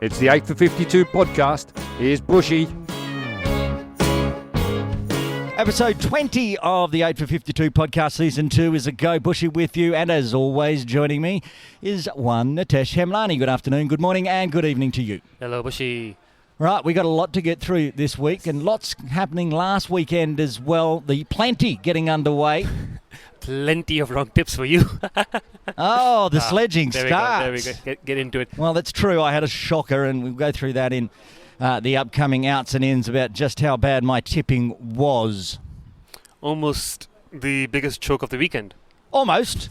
It's the 8 for 52 podcast. Here's Buschy. Episode 20 of the 8 for 52 podcast season 2 is a go. Buschy with you, and as always, joining me is one Nitesh Hemlani. Good afternoon, good morning, and good evening to you. Hello, Buschy. Right, we got a lot to get through this week, and lots happening last weekend as well. The Plenty getting underway. Plenty of wrong tips for you. Oh, the sledging there starts. There we go. Get into it. Well, that's true. I had a shocker, and we'll go through that in the upcoming outs and ins about just how bad my tipping was. Almost the biggest choke of the weekend. Almost.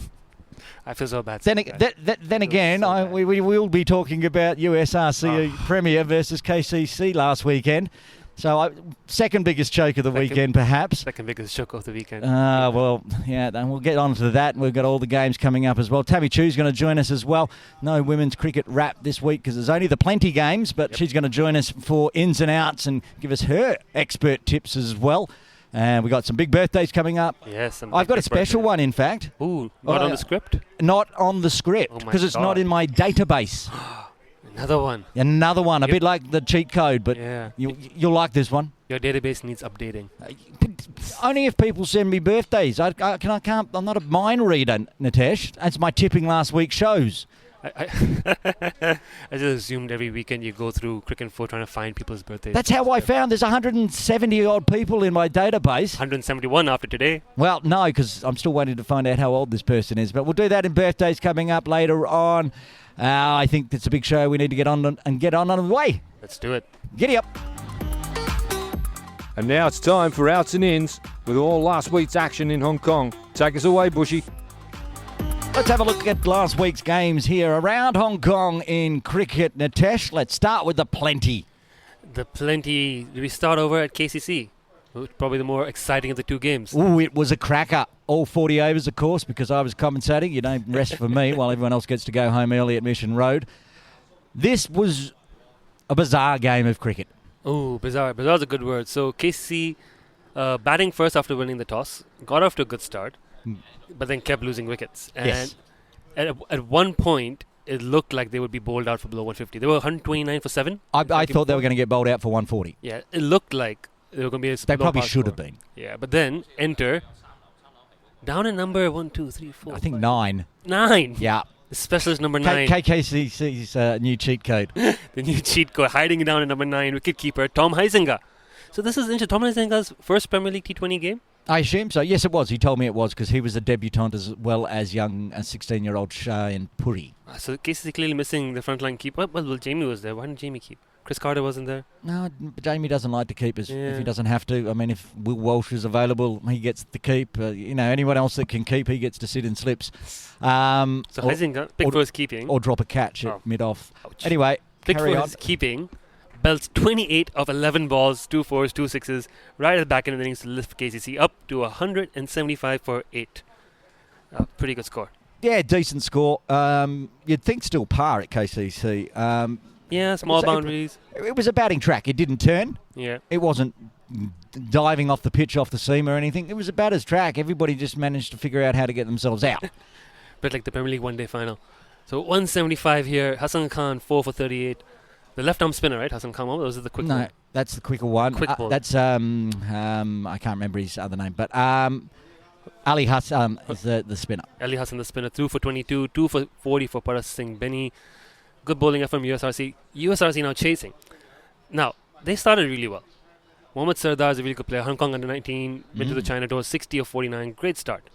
I feel so bad. Then again, we will be talking about USRC Premier versus KCC last weekend. So, second biggest choke of the weekend, perhaps. Second biggest choke of the weekend. Well, yeah, then we'll get on to that. We've got all the games coming up as well. Tammy Chu's going to join us as well. No women's cricket wrap this week because there's only the Plenty games, but she's going to join us for ins and outs and give us her expert tips as well. And we've got some big birthdays coming up. Yes. I've got a special one, in fact. Ooh, not on the script? Not on the script, because it's not in my database. Another one. Another one, a bit like the cheat code, but yeah. You'll like this one. Your database needs updating. Only if people send me birthdays. I'm not a mind reader, Nitesh. That's my tipping last week shows. I just assumed every weekend you go through Cricket 4 trying to find people's birthdays. That's how I found there's 170 odd people in my database. 171 after today. Well, no, because I'm still waiting to find out how old this person is. But we'll do that in birthdays coming up later on. I think it's a big show. We need to get on and get on the way. Let's do it. Giddy up. And now it's time for outs and ins with all last week's action in Hong Kong. Take us away, Buschy. Let's have a look at last week's games here around Hong Kong in cricket. Nitesh, let's start with the Plenty. The Plenty. Do we start over at KCC? Probably the more exciting of the two games. Ooh, it was a cracker. All 40 overs, of course, because I was commentating. You don't rest for me while everyone else gets to go home early at Mission Road. This was a bizarre game of cricket. Oh, bizarre. Bizarre is a good word. So KCC batting first after winning the toss, got off to a good start, but then kept losing wickets. And yes. At one point, it looked like they would be bowled out for below 150. They were 129 for 7. I thought they were going to get bowled out for 140. Yeah, it looked like they were going to be a They probably should have been. Yeah, but then enter down in number 1, 2, 3, 4. I think 9. 9. Yeah. The specialist number 9. KKCC's new cheat code. The new cheat code, hiding down in number 9, wicketkeeper Tom Huizinga. So this is Tom Huizinga's first Premier League T20 game? I assume so. Yes, it was. He told me it was because he was a debutant as well as young 16-year-old Shayan Puri. So KCC clearly missing the frontline keeper. Well, Jamie was there. Why didn't Jamie keep? Chris Carter wasn't there. No, Jamie doesn't like to keep if he doesn't have to. I mean, if Will Walsh is available, he gets to keep. Anyone else that can keep, he gets to sit in slips. So Huizinga, pick for his keeping. Or drop a catch at mid-off. Ouch. Anyway, pick carry for on. his keeping. Belts 28 of 11 balls, 2 4s, 2 6s, right at the back end of the innings to lift KCC up to 175 for 8. Pretty good score. Yeah, decent score. You'd think still par at KCC. Yeah, small boundaries. It was a batting track. It didn't turn. Yeah. It wasn't diving off the pitch, off the seam or anything. It was a batter's track. Everybody just managed to figure out how to get themselves out. Bit like the Premier League one-day final. So 175 here. Hassan Khan, 4 for 38. The left-arm spinner, right? Hassan Khan, those are the quick one. No, that's the quicker one. Quick ball. That's, I can't remember his other name, but Ali Hassan is the spinner. Ali Hassan, the spinner, 2 for 22, 2 for 40 for Paras Singh Benny. Good bowling effort from USRC. USRC now chasing. Now, they started really well. Mohammad Sardar is a really good player. Hong Kong under 19, went to the China door, 60 of 49. Great start.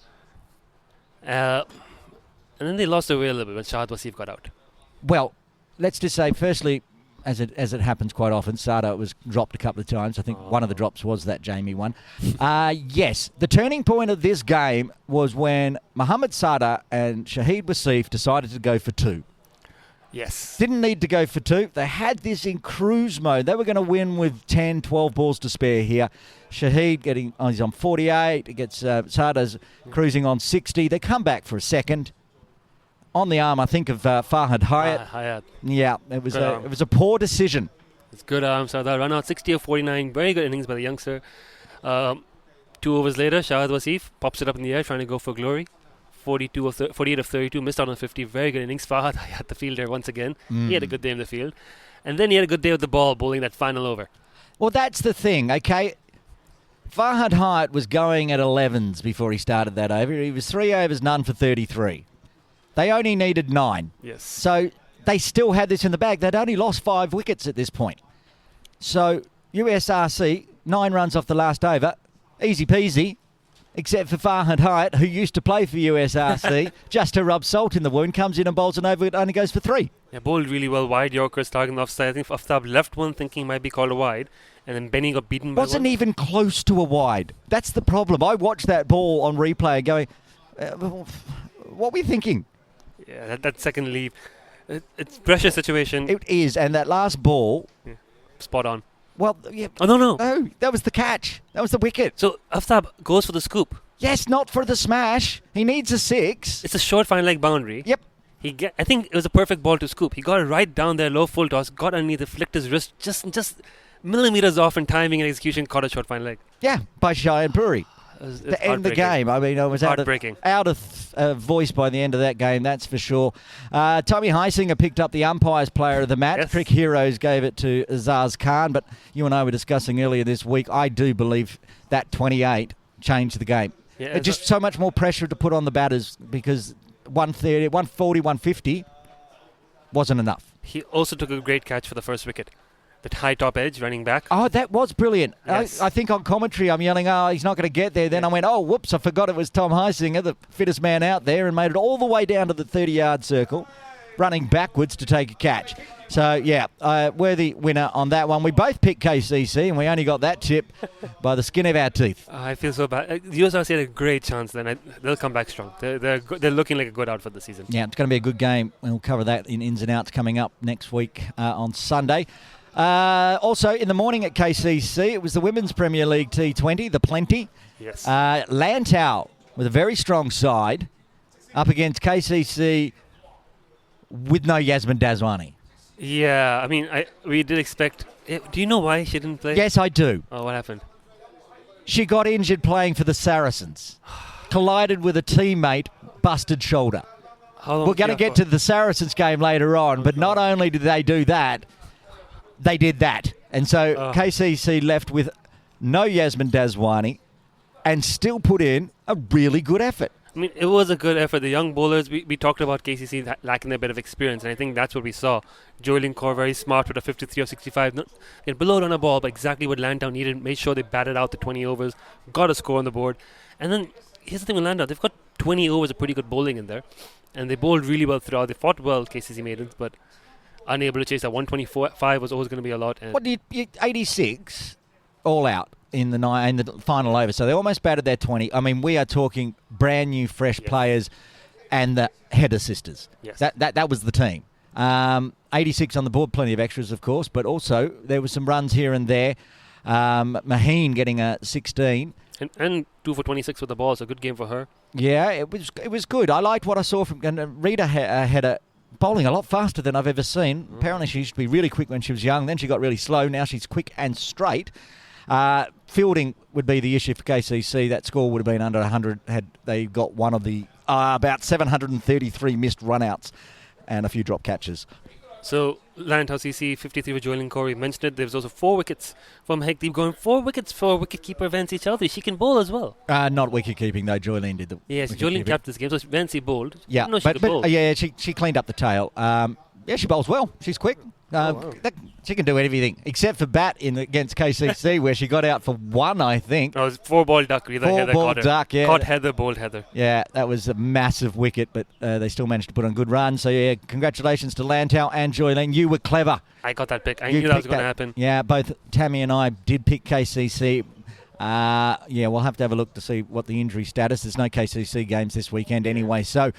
And then they lost their way a little bit when Shahid Wasif got out. Well, let's just say, firstly, as it happens quite often, Sardar was dropped a couple of times. I think one of the drops was that Jamie one. Yes, the turning point of this game was when Mohammad Sardar and Shahid Wasif decided to go for 2. Yes. Didn't need to go for 2. They had this in cruise mode. They were going to win with 10, 12 balls to spare here. Shahid he's on 48. He gets Sardar's cruising on 60. They come back for a second. On the arm, I think, of Farhad Hayat. Yeah, it was a poor decision. It's good arm. Sardar run out 60 of 49. Very good innings by the youngster. 2 overs later, Shahid Wasif pops it up in the air, trying to go for glory. 48 of 32, missed out on 50. Very good innings. Farhad Hayat, the fielder, once again. He had a good day in the field. And then he had a good day with the ball, bowling that final over. Well, that's the thing, okay? Farhad Hyatt was going at 11s before he started that over. He was 3 overs, none for 33. They only needed 9. Yes. So they still had this in the bag. They'd only lost 5 wickets at this point. So USRC, 9 runs off the last over. Easy peasy. Except for Farhad Hyatt, who used to play for USRC, just to rub salt in the wound, comes in and bowls an over, it only goes for 3. Yeah, bowled really well. Wide Yorkers targeting the offside. I think Aftab left one thinking might be called a wide. And then Benny got beaten by Wasn't one. even close to a wide. That's the problem. I watched that ball on replay going, what were you thinking? Yeah, that second lead. It's pressure situation. It is, and that last ball... Yeah, spot on. Well, yeah. Oh, no. No, that was the catch. That was the wicket. So Aftab goes for the scoop. Yes, not for the smash. He needs a 6. It's a short fine leg boundary. Yep. I think it was a perfect ball to scoop. He got it right down there, low full toss, got underneath, flicked his wrist, just millimeters off in timing and execution, caught a short fine leg. Yeah, by Cheyenne Puri. To end the game. I mean, I was out of voice by the end of that game, that's for sure. Tommy Heisinger picked up the umpire's player of the match. Yes. Crick Heroes gave it to Azaz Khan, but you and I were discussing earlier this week, I do believe that 28 changed the game. Yeah, just so much more pressure to put on the batters because 130, 140, 150 wasn't enough. He also took a great catch for the first wicket. That high top edge running back. Oh, that was brilliant. Yes. I think on commentary I'm yelling, he's not going to get there. Then I went, whoops, I forgot it was Tom Heisinger, the fittest man out there, and made it all the way down to the 30-yard circle, running backwards to take a catch. So, yeah, worthy winner on that one. We both picked KCC, and we only got that tip by the skin of our teeth. I feel so bad. USRC had a great chance then. They'll come back strong. They're looking like a good out for the season. Yeah, it's going to be a good game. We'll cover that in ins and outs coming up next week on Sunday. Also, in the morning at KCC, it was the Women's Premier League T20, the PLENT20. Yes. Lantau with a very strong side up against KCC with no Yasmin Daswani. Yeah, I mean, we did expect... Do you know why she didn't play? Yes, I do. Oh, what happened? She got injured playing for the Saracens. Collided with a teammate, busted shoulder. We're going to get to the Saracens game later on, but not only did they do that, they did that. And so KCC left with no Yasmin Daswani and still put in a really good effort. I mean, it was a good effort. The young bowlers, we talked about KCC lacking a bit of experience, and I think that's what we saw. Joylene Kaur very smart with a 53 or 65. They're below on a ball, but exactly what Lantau needed. Made sure they batted out the 20 overs, got a score on the board. And then, here's the thing with Lantau. They've got 20 overs of pretty good bowling in there. And they bowled really well throughout. They fought well, KCC maidens, but unable to chase that. 125 was always going to be a lot. What did you 86 all out in the final over? So they almost batted their 20. I mean, we are talking brand new, fresh players and the header sisters. Yes. That was the team. 86 on the board, plenty of extras, of course, but also there were some runs here and there. Maheen getting a 16. And 2 for 26 with the ball, so good game for her. Yeah, it was good. I liked what I saw from Rita had a bowling a lot faster than I've ever seen. Apparently she used to be really quick when she was young. Then she got really slow. Now she's quick and straight. Fielding would be the issue for KCC. That score would have been under 100 had they got one of the about 733 missed runouts and a few drop catches. So, Lantau CC, 53 for Joylene Kaur. We mentioned it. There was also 4 wickets from Hekdeep going. 4 wickets for wicketkeeper Vancy Chowdhury. She can bowl as well. Not wicket-keeping, though. Joylene did the Yes, Joylene capped this game. So, Vancy bowled. Yeah, she cleaned up the tail. She bowls well. She's quick. She can do everything except for bat against KCC where she got out for 1, I think. No, it was 4-ball duck. Four-ball duck, yeah. Caught Heather, bowled Heather. Yeah, that was a massive wicket, but they still managed to put on good run. So, yeah, congratulations to Lantau and Joylene. You were clever. I got that pick. I knew that was going to happen. Yeah, both Tammy and I did pick KCC. We'll have to have a look to see what the injury status. There's no KCC games this weekend anyway. So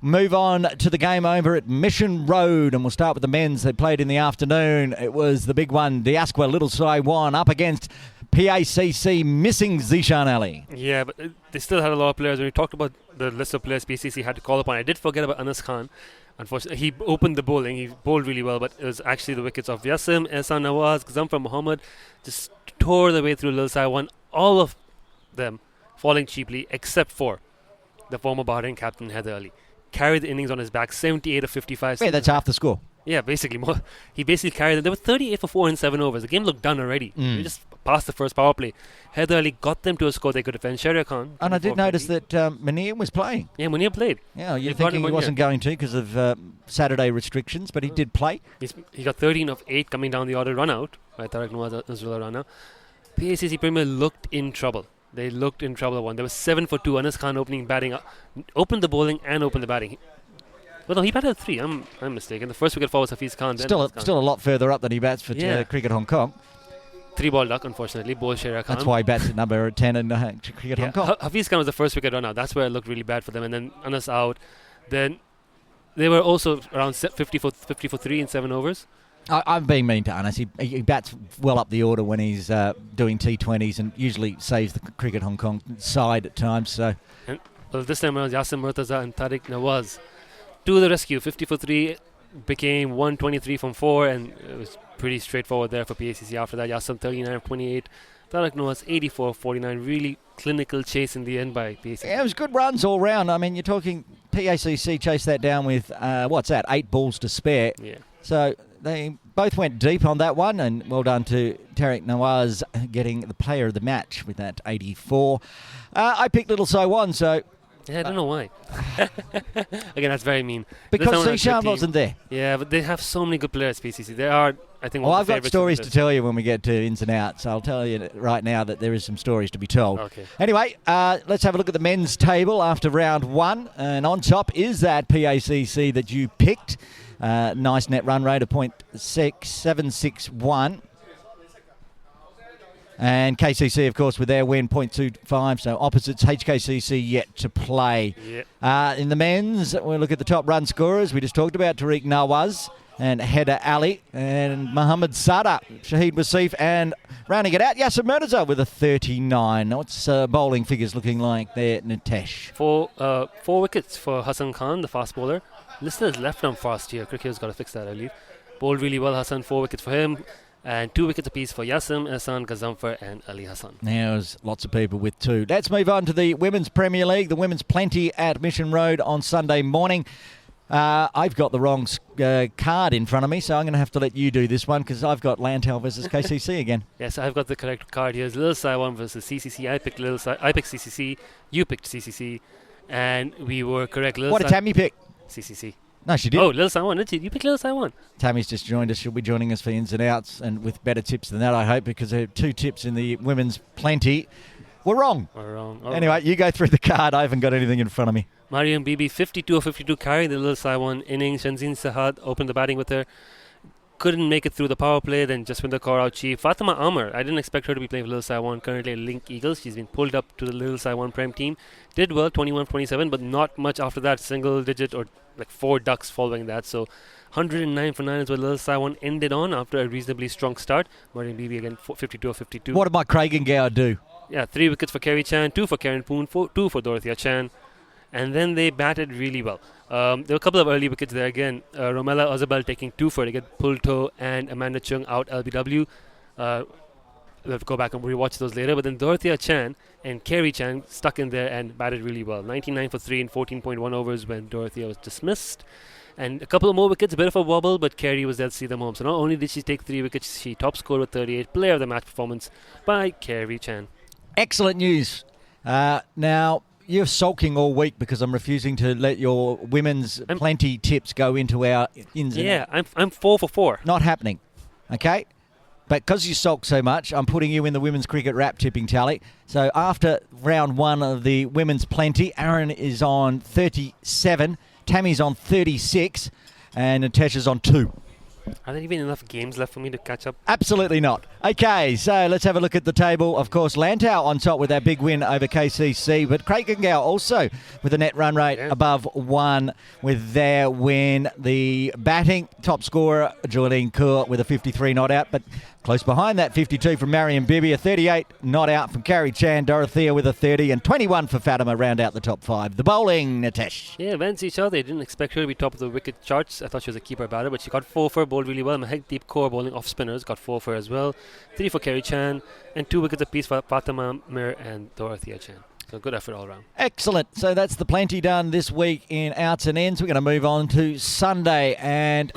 move on to the game over at Mission Road, and we'll start with the men's. They played in the afternoon. It was the big one, Diasqua Little Saiwan up against PACC missing Zishan Ali. Yeah, but they still had a lot of players. When we talked about the list of players PACC had to call upon, I did forget about Anas Khan. Unfortunately, he opened the bowling. He bowled really well, but it was actually the wickets of Yasim, Ehsan Nawaz, Zamfar Muhammad just tore their way through Lil Saiwan. All of them falling cheaply, except for the former Bahrain captain Heather Ali. Carried the innings on his back, 78 of 55. Yeah, that's half the score. Yeah, basically. He basically carried them. They were 38 for 4 in 7 overs. The game looked done already. They just passed the first power play. Heather Ali got them to a score they could defend. Shahriar Khan. And I did notice that Munir was playing. Yeah, Munir played. Yeah, you're thinking he wasn't going to because of Saturday restrictions, but he did play. He got 13 of 8 coming down the order run out by Tariq Nawaz Nazrullah Rana. PACC Premier looked in trouble. They looked in trouble. There was 7 for 2. Anas Khan opened the bowling and opened the batting. Well, no, he batted 3. I'm mistaken. The first wicket fall was Hafiz Khan. Still a lot further up than he bats for Cricket Hong Kong. 3-ball duck, unfortunately. Bowled Shahriar Khan. That's why he bats at number 10 in Cricket Hong Kong. Hafiz Khan was the first wicket run out. That's where it looked really bad for them. And then Anas out. Then they were also around 50 for 3 in 7 overs. I'm being mean to Anas. He bats well up the order when he's doing T20s and usually saves the Cricket Hong Kong side at times. So, this time around, Yasim Murtaza and Tariq Nawaz to the rescue. 50 for 3 became 123 from 4, and it was pretty straightforward there for PACC. After that, Yasim 39 of 28. Tariq Nawaz 84 of 49. Really clinical chase in the end by PACC. Yeah, it was good runs all round. I mean, you're talking PACC chased that down with, 8 balls to spare. Yeah. So they both went deep on that one, and well done to Tariq Nawaz getting the player of the match with that 84. I picked Little Saiwan, so... Yeah, I don't know why. Again, that's very mean. Because Zishan wasn't there. Yeah, but they have so many good players, PCC. They are, I think, well, I've got stories to tell you when we get to ins and outs. I'll tell you right now that there is some stories to be told. Okay. Anyway, let's have a look at the men's table after round 1. And on top is that PACC that you picked. Nice net run rate of .761. And KCC, of course, with their win, 0.25. So opposites, HKCC yet to play. Yep. In the men's, we'll look at the top run scorers. We just talked about Tariq Nawaz and Haider Ali and Muhammad Sada, Shahid Wasif, and rounding it out, Yasser Murtaza with a 39. What's bowling figures looking like there, Nitesh? 4 wickets for Hassan Khan, the fast bowler. Listed as left arm fast here. Cricket's got to fix that, I believe. Bowled really well, Hassan. 4 wickets for him. And 2 wickets apiece for Yasim, Hassan, Gazamfar and Ali Hassan. There's lots of people with 2. Let's move on to the Women's Premier League. The Women's Plenty at Mission Road on Sunday morning. I've got the wrong card in front of me, so I'm going to have to let you do this one because I've got Lantau versus KCC again. Yes, I've got the correct card here. It's Lil Saiwan versus CCC. I picked CCC. You picked CCC. And we were correct. What did Tammy pick? CCC. No, she did. Oh, Lil Saiwan, did you? You picked Lil Saiwan. Tammy's just joined us. She'll be joining us for ins and outs and with better tips than that, I hope, because her 2 tips in the Women's Plenty were wrong. Anyway, you go through the card. I haven't got anything in front of me. Mariam Bibi, 52 of 52, carried the Lil Saiwan innings. Shanzeen Sahad opened the batting with her. Couldn't make it through the power play, then Jaswinder Kaur out chief. Fatima Amar, I didn't expect her to be playing for Lil Saiwan, currently at Link Eagles. She's been pulled up to the Lil Saiwan Prime team. Did well, 21-27, but not much after that. Single digit or like 4 ducks following that. So 109 for 9 is what Lil Saiwan ended on after a reasonably strong start. Mariam Bibi again, 52 of 52. What did my Craig and Gower do? Yeah, 3 wickets for Kerry Chan, 2 for Karen Poon, 2 for Dorothea Chan. And then they batted really well. There were a couple of early wickets there again. Romella Ozabal taking 2 for to get Pulto and Amanda Chung out LBW. We'll have to go back and rewatch those later. But then Dorothea Chan and Kerry Chan stuck in there and batted really well. 99 for 3 in 14.1 overs when Dorothea was dismissed. And a couple of more wickets, a bit of a wobble, but Kerry was there to see them home. So not only did she take 3 wickets, she top scored with 38. Player of the match performance by Kerry Chan. Excellent news. Now, you're sulking all week because I'm refusing to let your women's plenty tips go into our ins and outs. Yeah, I'm 4 for 4. Not happening. Okay? But because you sulk so much, I'm putting you in the women's cricket wrap tipping tally. So after round 1 of the women's plenty, Aaron is on 37, Tammy's on 36, and Nitesh is on 2. Are there even enough games left for me to catch up? Absolutely not. Okay, so let's have a look at the table. Of course, Lantau on top with that big win over KCC, but Craigengau also with a net run rate above 1 with their win. The batting top scorer, Jolene Kaur with a 53 not out, but close behind that 52 from Mariam Bibi, a 38 not out from Carrie Chan, Dorothea with a 30, and 21 for Fatima round out the top 5. The bowling, Nitesh. Yeah, against each other. They didn't expect her to be top of the wicket charts. I thought she was a keeper batter, but she got 4 for, bowled really well. Mahekdeep Kaur bowling off spinners, got 4 for as well. 3 for Kerry Chan, and 2 wickets apiece for Fatima Mir and Dorothea Chan. So good effort all round. Excellent. So that's the plenty done this week in outs and ends. We're going to move on to Sunday, and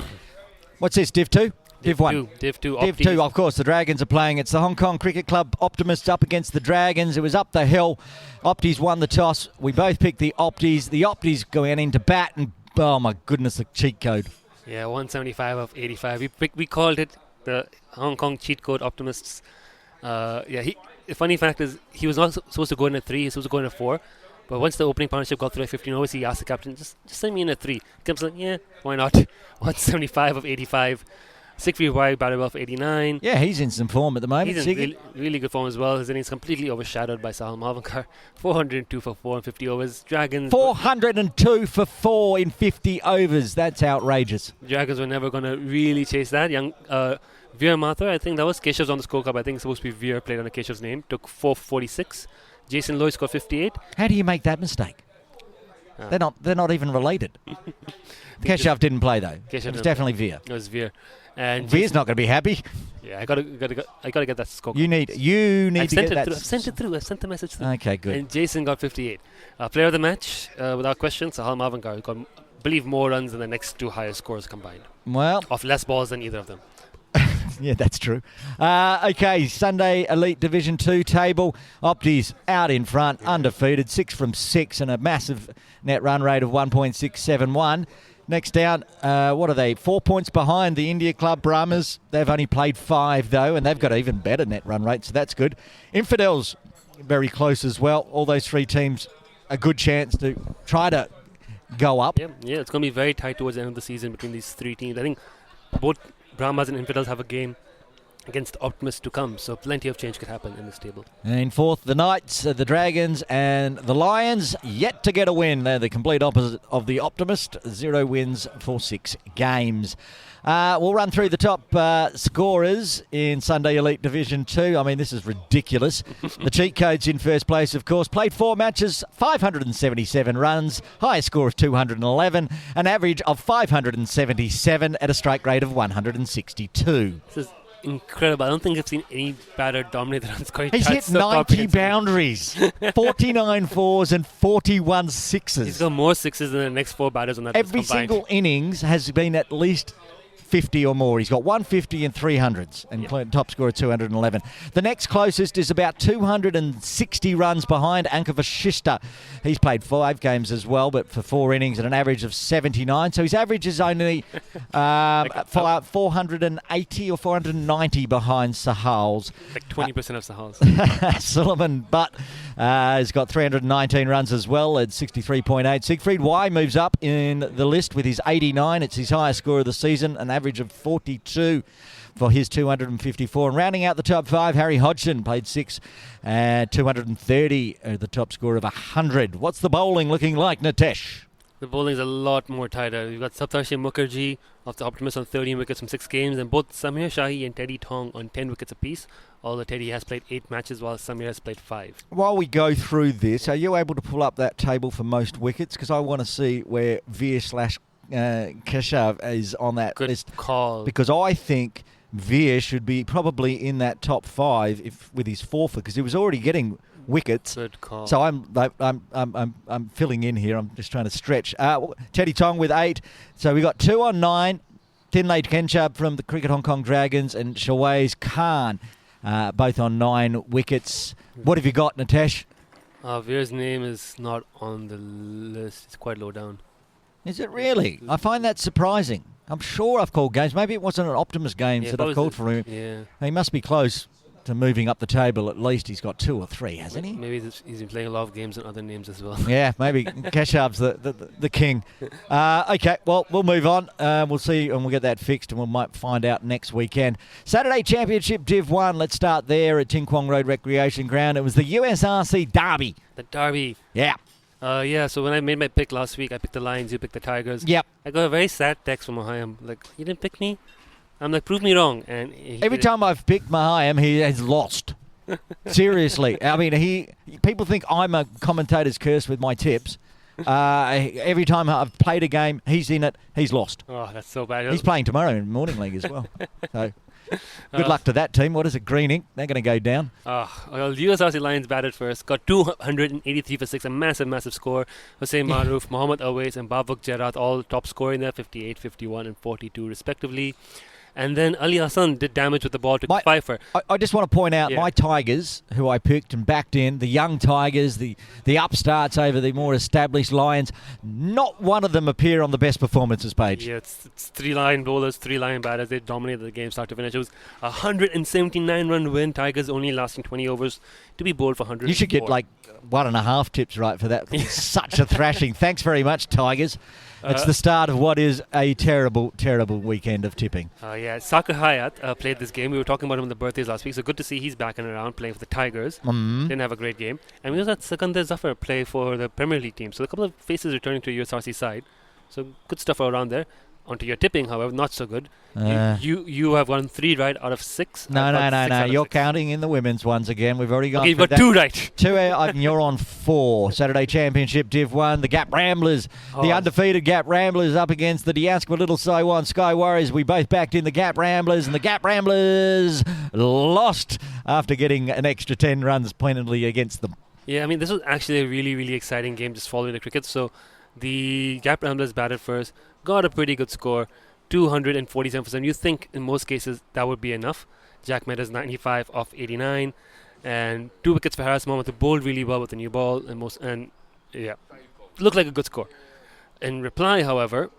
What's this, Div 2? Div 1. Div 2. Div Opties. 2, of course, the Dragons are playing. It's the Hong Kong Cricket Club Optimists up against the Dragons. It was up the hill. Opties won the toss. We both picked the Opties. The Opties going into bat, and oh my goodness, the cheat code. Yeah, 175 of 85. We called it the Hong Kong cheat code Optimists. The funny fact is he was not supposed to go in a 3. He was supposed to go in a 4. But once the opening partnership got through at 15 overs, he asked the captain, just send me in a 3. He comes like, yeah, why not? 175 of 85. Siegfried Wide batted well for 89. Yeah, he's in some form at the moment. He's in really good form as well. His innings completely overshadowed by Sahal Mavankar. 402 for 4 in 50 overs. Dragons 402 for 4 in 50 overs. That's outrageous. Dragons were never going to really chase that. Young Veer Mathur, I think that was Keshav's on the scorecard. I think it's supposed to be Veer played under Keshav's name. Took 446. Jason Loy scored 58. How do you make that mistake? They're not even related. Keshav didn't play though. It was definitely Veer. It was Veer. And Veer's not going to be happy. Yeah, I gotta get that scorecard. You need to get that. I've sent it through. I sent the message through. Okay, good. And Jason got 58. Player of the match, without question, Sahal Mavankar, who got, I believe, more runs than the next 2 highest scores combined. Well, Off less balls than either of them. yeah, that's true. Okay, Sunday Elite Division 2 table. Opties out in front, undefeated, 6 from 6 and a massive net run rate of 1.671. Next down, what are they? 4 points behind the India Club Brahmas. They've only played 5 though, and they've got even better net run rate, so that's good. Infidels, very close as well. All those 3 teams, a good chance to try to go up. Yeah, it's going to be very tight towards the end of the season between these 3 teams. I think both Brahmas and Infidels have a game against the Optimists to come, so plenty of change could happen in this table. And in fourth, the Knights, the Dragons, and the Lions yet to get a win. They're the complete opposite of the Optimist. 0 wins for 6 games. We'll run through the top scorers in Sunday Elite Division 2. I mean, this is ridiculous. The cheat code's in first place, of course. Played 4 matches, 577 runs, highest score of 211, an average of 577 at a strike rate of 162. This is incredible. I don't think I've seen any batter dominate the run scoring. He's hit 90 boundaries, 49 fours and 41 sixes. He's got more sixes than the next 4 batters on that list Every combined. single innings has been at least 50 or more. He's got 150 and 300s and top score of 211. The next closest is about 260 runs behind Anka Vashishta. He's played 5 games as well, but for 4 innings at an average of 79. So his average is only 480 or 490 behind Sahal's. Like 20% of Sahal's. Sullivan Butt has got 319 runs as well at 63.8. Siegfried Y moves up in the list with his 89. It's his highest score of the season, an average of 42 for his 254. And rounding out the top 5, Harry Hodgson played 6 and 230, the top score of 100. What's the bowling looking like, Nitesh? The bowling's a lot more tighter. You've got Saptarshi Mukherjee of the Optimists on 13 wickets from 6 games, and both Samir Shahi and Teddy Tong on 10 wickets apiece. Although Teddy has played 8 matches while Samir has played 5. While we go through this, are you able to pull up that table for most wickets? Because I want to see where Veer / Keshav is on that list. Good call. Because I think Veer should be probably in that top 5 with his forfeit, because he was already getting wickets. Good call. So I'm filling in here. I'm just trying to stretch. Teddy Tong with 8. So we got 2 on 9. Thinlay Kenchab from the Cricket Hong Kong Dragons and Shawaiz Khan, both on 9 wickets. What have you got, Nitesh? Veer's name is not on the list. It's quite low down. Is it really? I find that surprising. I'm sure I've called games. Maybe it wasn't an Optimus games that I've called for him. Yeah. He must be close to moving up the table. At least he's got 2 or 3, hasn't he? Maybe he's been playing a lot of games and other names as well. Yeah, maybe Keshav's the king. Okay, well, we'll move on. We'll see, and we'll get that fixed, and we might find out next weekend. Saturday Championship Div 1. Let's start there at Ting Kwong Road Recreation Ground. It was the USRC Derby. The Derby. Yeah. So when I made my pick last week, I picked the Lions, you picked the Tigers. Yep. I got a very sad text from Mahayam, like, you didn't pick me? I'm like, prove me wrong. And every time I've picked Mahayam, he has lost. Seriously. I mean, people think I'm a commentator's curse with my tips. Every time I've played a game, he's in it, he's lost. Oh, that's so bad. He's playing tomorrow in Morning League as well. So Good luck to that team. What is it, Green Ink? They're going to go down. Well, USRC Lions batted first, got 283 for 6, a massive score. Hussein Maroof, Mohammad Awais, and Babak Jarat all top scoring there, 58, 51, and 42 respectively. And then Ali Hassan did damage with the ball to Pfeiffer. I just want to point out my Tigers, who I picked and backed in, the young Tigers, the upstarts over the more established Lions, not one of them appear on the best performances page. Yeah, it's 3 Lion bowlers, 3 Lion batters. They dominated the game start to finish. It was a 179-run win. Tigers only lasting 20 overs to be bowled for 100. You should get like 1.5 tips right for that. Such a thrashing. Thanks very much, Tigers. It's the start of what is a terrible weekend of tipping. Sakar Hayat played this game. We were talking about him on the birthdays last week, so good to see he's back and around playing for the Tigers. Didn't have a great game. And we also had Sikandar Zafar play for the Premier League team. So a couple of faces returning to USRC side. So good stuff around there. Onto your tipping, however, not so good. You have won 3 right out of 6. No. You're counting in the women's ones again. We've already got. Okay, you've got 2 right. 2 and you're on 4. Saturday Championship Div 1. The Gap Ramblers, the undefeated Gap Ramblers up against the Diaspora Little Saiwan Sky Warriors. We both backed in the Gap Ramblers, and the Gap Ramblers lost after getting an extra 10 runs pointedly against them. Yeah, I mean, this was actually a really exciting game just following the cricket. So the Gap Ramblers batted first, got a pretty good score, 247%. You think in most cases that would be enough. Jack Meadows 95 off 89, and 2 wickets for Harris Mohammed, who bowled really well with the new ball, looked like a good score. In reply, however,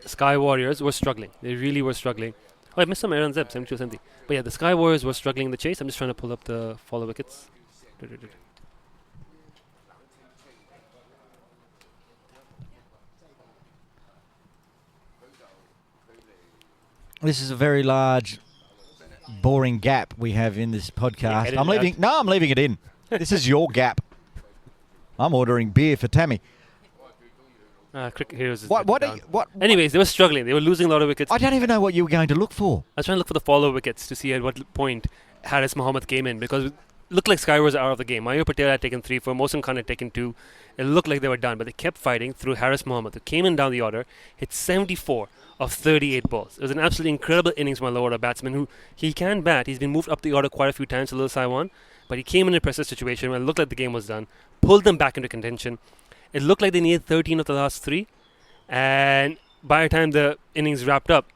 Sky Warriors were struggling. They really were struggling. I missed some Aaron Zeb, 72-70. But yeah, the Sky Warriors were struggling in the chase. I'm just trying to pull up the follow wickets. This is a very large, boring gap we have in this podcast. I'm leaving it in. This is your gap. I'm ordering beer for Tammy. Cricket Heroes is what? Anyways, they were struggling. They were losing a lot of wickets. I don't even know what you were going to look for. I was trying to look for the follow wickets to see at what point Harris Mohammed came in, because it looked like Sky was out of the game. Mayur Patel had taken 3, for Mohsin Khan had taken 2. It looked like they were done, but they kept fighting through Harris Mohammed, who came in down the order, hit 74 of 38 balls. It was an absolutely incredible innings from a lower order batsman who he can bat. He's been moved up the order quite a few times to Lil Saiwan, but he came in a pressure situation where it looked like the game was done, pulled them back into contention. It looked like they needed 13 of the last 3, and by the time the innings wrapped up,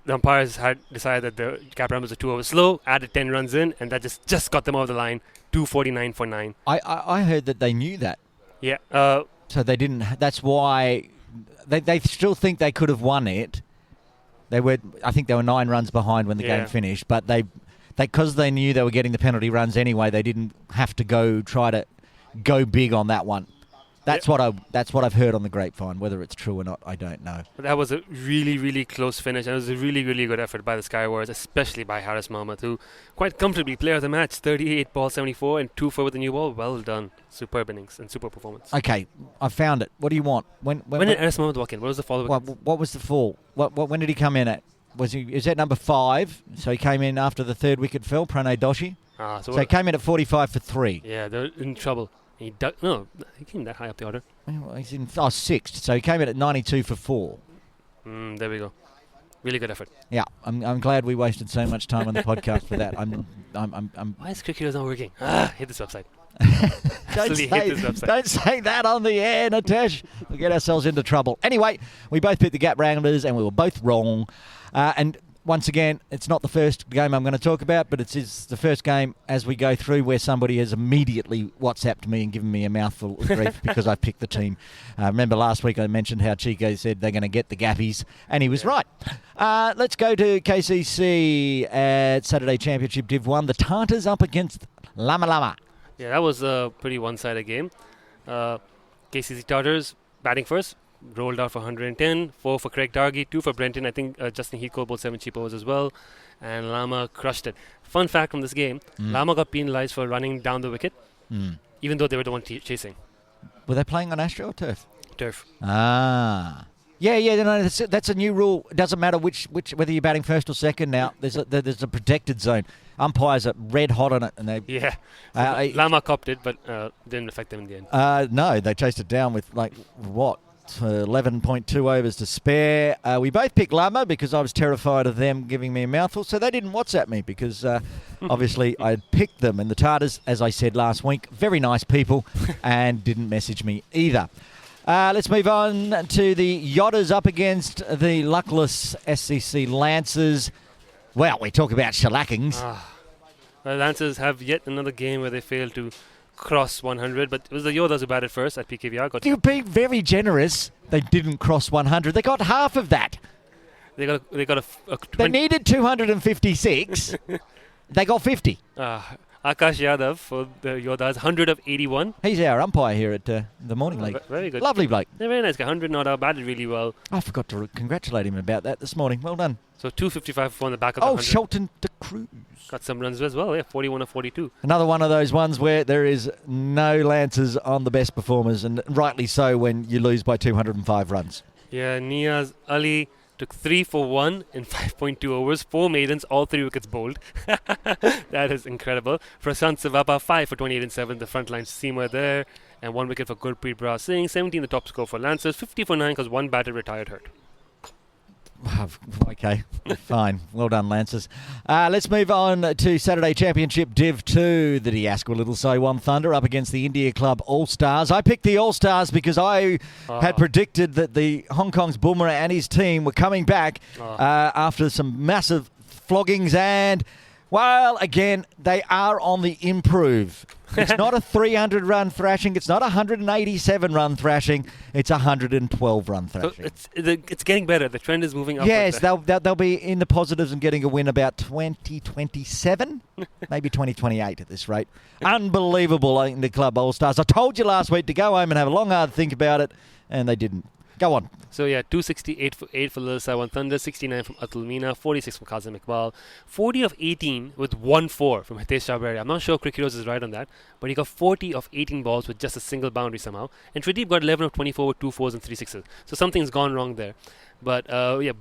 the umpires had decided that the Gap Ramblers were 2 overs slow, added 10 runs in, and that just got them over the line, 249 for 9. I heard that they knew that. Yeah. So they didn't. That's why they still think they could have won it. I think they were 9 runs behind when the game finished, but because they knew they were getting the penalty runs anyway, they didn't have to try to go big on that one. That's what I've heard on the grapevine. Whether it's true or not, I don't know. But that was a really close finish, and it was a really good effort by the Sky Warriors, especially by Harris Mohammed, who quite comfortably player of the match, 38 ball 74 and 2 for with the new ball. Well done, superb innings and super performance. Okay, I found it. What do you want? When did Harris Mohammed walk in? What was the follow? What was the fall? When did he come in at? Is that number 5? So he came in after the 3rd wicket fell. Pranay Doshi. So he came in at 45 for 3. Yeah, they're in trouble. He came that high up the order. Well, he's in 6th, so he came in at 92 for 4. There we go. Really good effort. Yeah, I'm glad we wasted so much time on the podcast for that. Why is Cricket Heroes not working? Hit this website. Don't say that on the air, Nitesh. We'll get ourselves into trouble. Anyway, we both picked the Gap Ramblers, and we were both wrong. And once again, it's not the first game I'm going to talk about, but it's the first game as we go through where somebody has immediately WhatsApped me and given me a mouthful of grief because I picked the team. Remember last week I mentioned how Chico said they're going to get the Gappies, and he was right. Let's go to KCC at Saturday Championship Div 1. The Tartars up against Lama Lama. Yeah, that was a pretty one-sided game. KCC Tartars batting first. Rolled out for 110, 4 for Craig Dargy, 2 for Brenton. I think Justin Heathcote bowled 7 cheap overs as well. And Lama crushed it. Fun fact from this game, Lama got penalised for running down the wicket, even though they were the one chasing. Were they playing on Astro or Turf? Turf. Yeah. No, that's a new rule. It doesn't matter whether you're batting first or second now. There's a protected zone. Umpires are red hot on it, and they. Lama copped it, but didn't affect them in the end. No, they chased it down with 11.2 overs to spare. We both picked Lama because I was terrified of them giving me a mouthful, so they didn't WhatsApp me because obviously I had picked them. And the Tartars, as I said last week, very nice people and didn't message me either. Let's move on to the Yodders up against the luckless SCC Lancers. Well, we talk about shellackings. The Lancers have yet another game where they failed to cross 100, but it was the Yodders who batted first at PKVR. You're being very generous. They didn't cross 100. They got half of that. They got a They needed 256. They got 50. Akash Yadav for the Yodders, 100 of 81. He's our umpire here at the Morning League. Very good. Lovely bloke. They're very nice guy. 100 not out, batted really well. I forgot to congratulate him about that this morning. Well done. So 255 for on the back of the 100. Shelton de Cruz. Got some runs as well, 41 of 42. Another one of those ones where there is no Lancers on the best performers, and rightly so when you lose by 205 runs. Yeah, Niaz Ali took 3 for 1 in 5.2 overs, 4 maidens, all 3 wickets bowled. That is incredible. Prasant Savapa, 5 for 28 and 7, the frontline seamer there, and 1 wicket for Gurpreet Brar Singh, 17 the top score for Lancers, 50 for 9 because 1 batter retired hurt. Okay, fine. Well done, Lancers. Let's move on to Saturday Championship Div 2. The Diasqua Little Saiwan Thunder up against the India Club All-Stars. I picked the All-Stars because I had predicted that the Hong Kong's Boomerang and his team were coming back after some massive floggings and... well, again, they are on the improve. It's not a 300-run thrashing. It's not a 187-run thrashing. It's a 112-run thrashing. So it's getting better. The trend is moving up. Yes, they'll be in the positives and getting a win about 2027, maybe 2028 at this rate. Unbelievable, I think, the Club All-Stars. I told you last week to go home and have a long, hard think about it, and they didn't. Go on. So, 268 for 8 for Little Saiwan Thunder, 69 from Atul Meena, 46 from Kazim Iqbal, 40 of 18 with 1-4 from Hitesh Chhabria. I'm not sure Cricketos is right on that, but he got 40 of 18 balls with just a single boundary somehow. And Pradeep got 11 of 24 with 2 4s and 3 6s. So something's gone wrong there. But,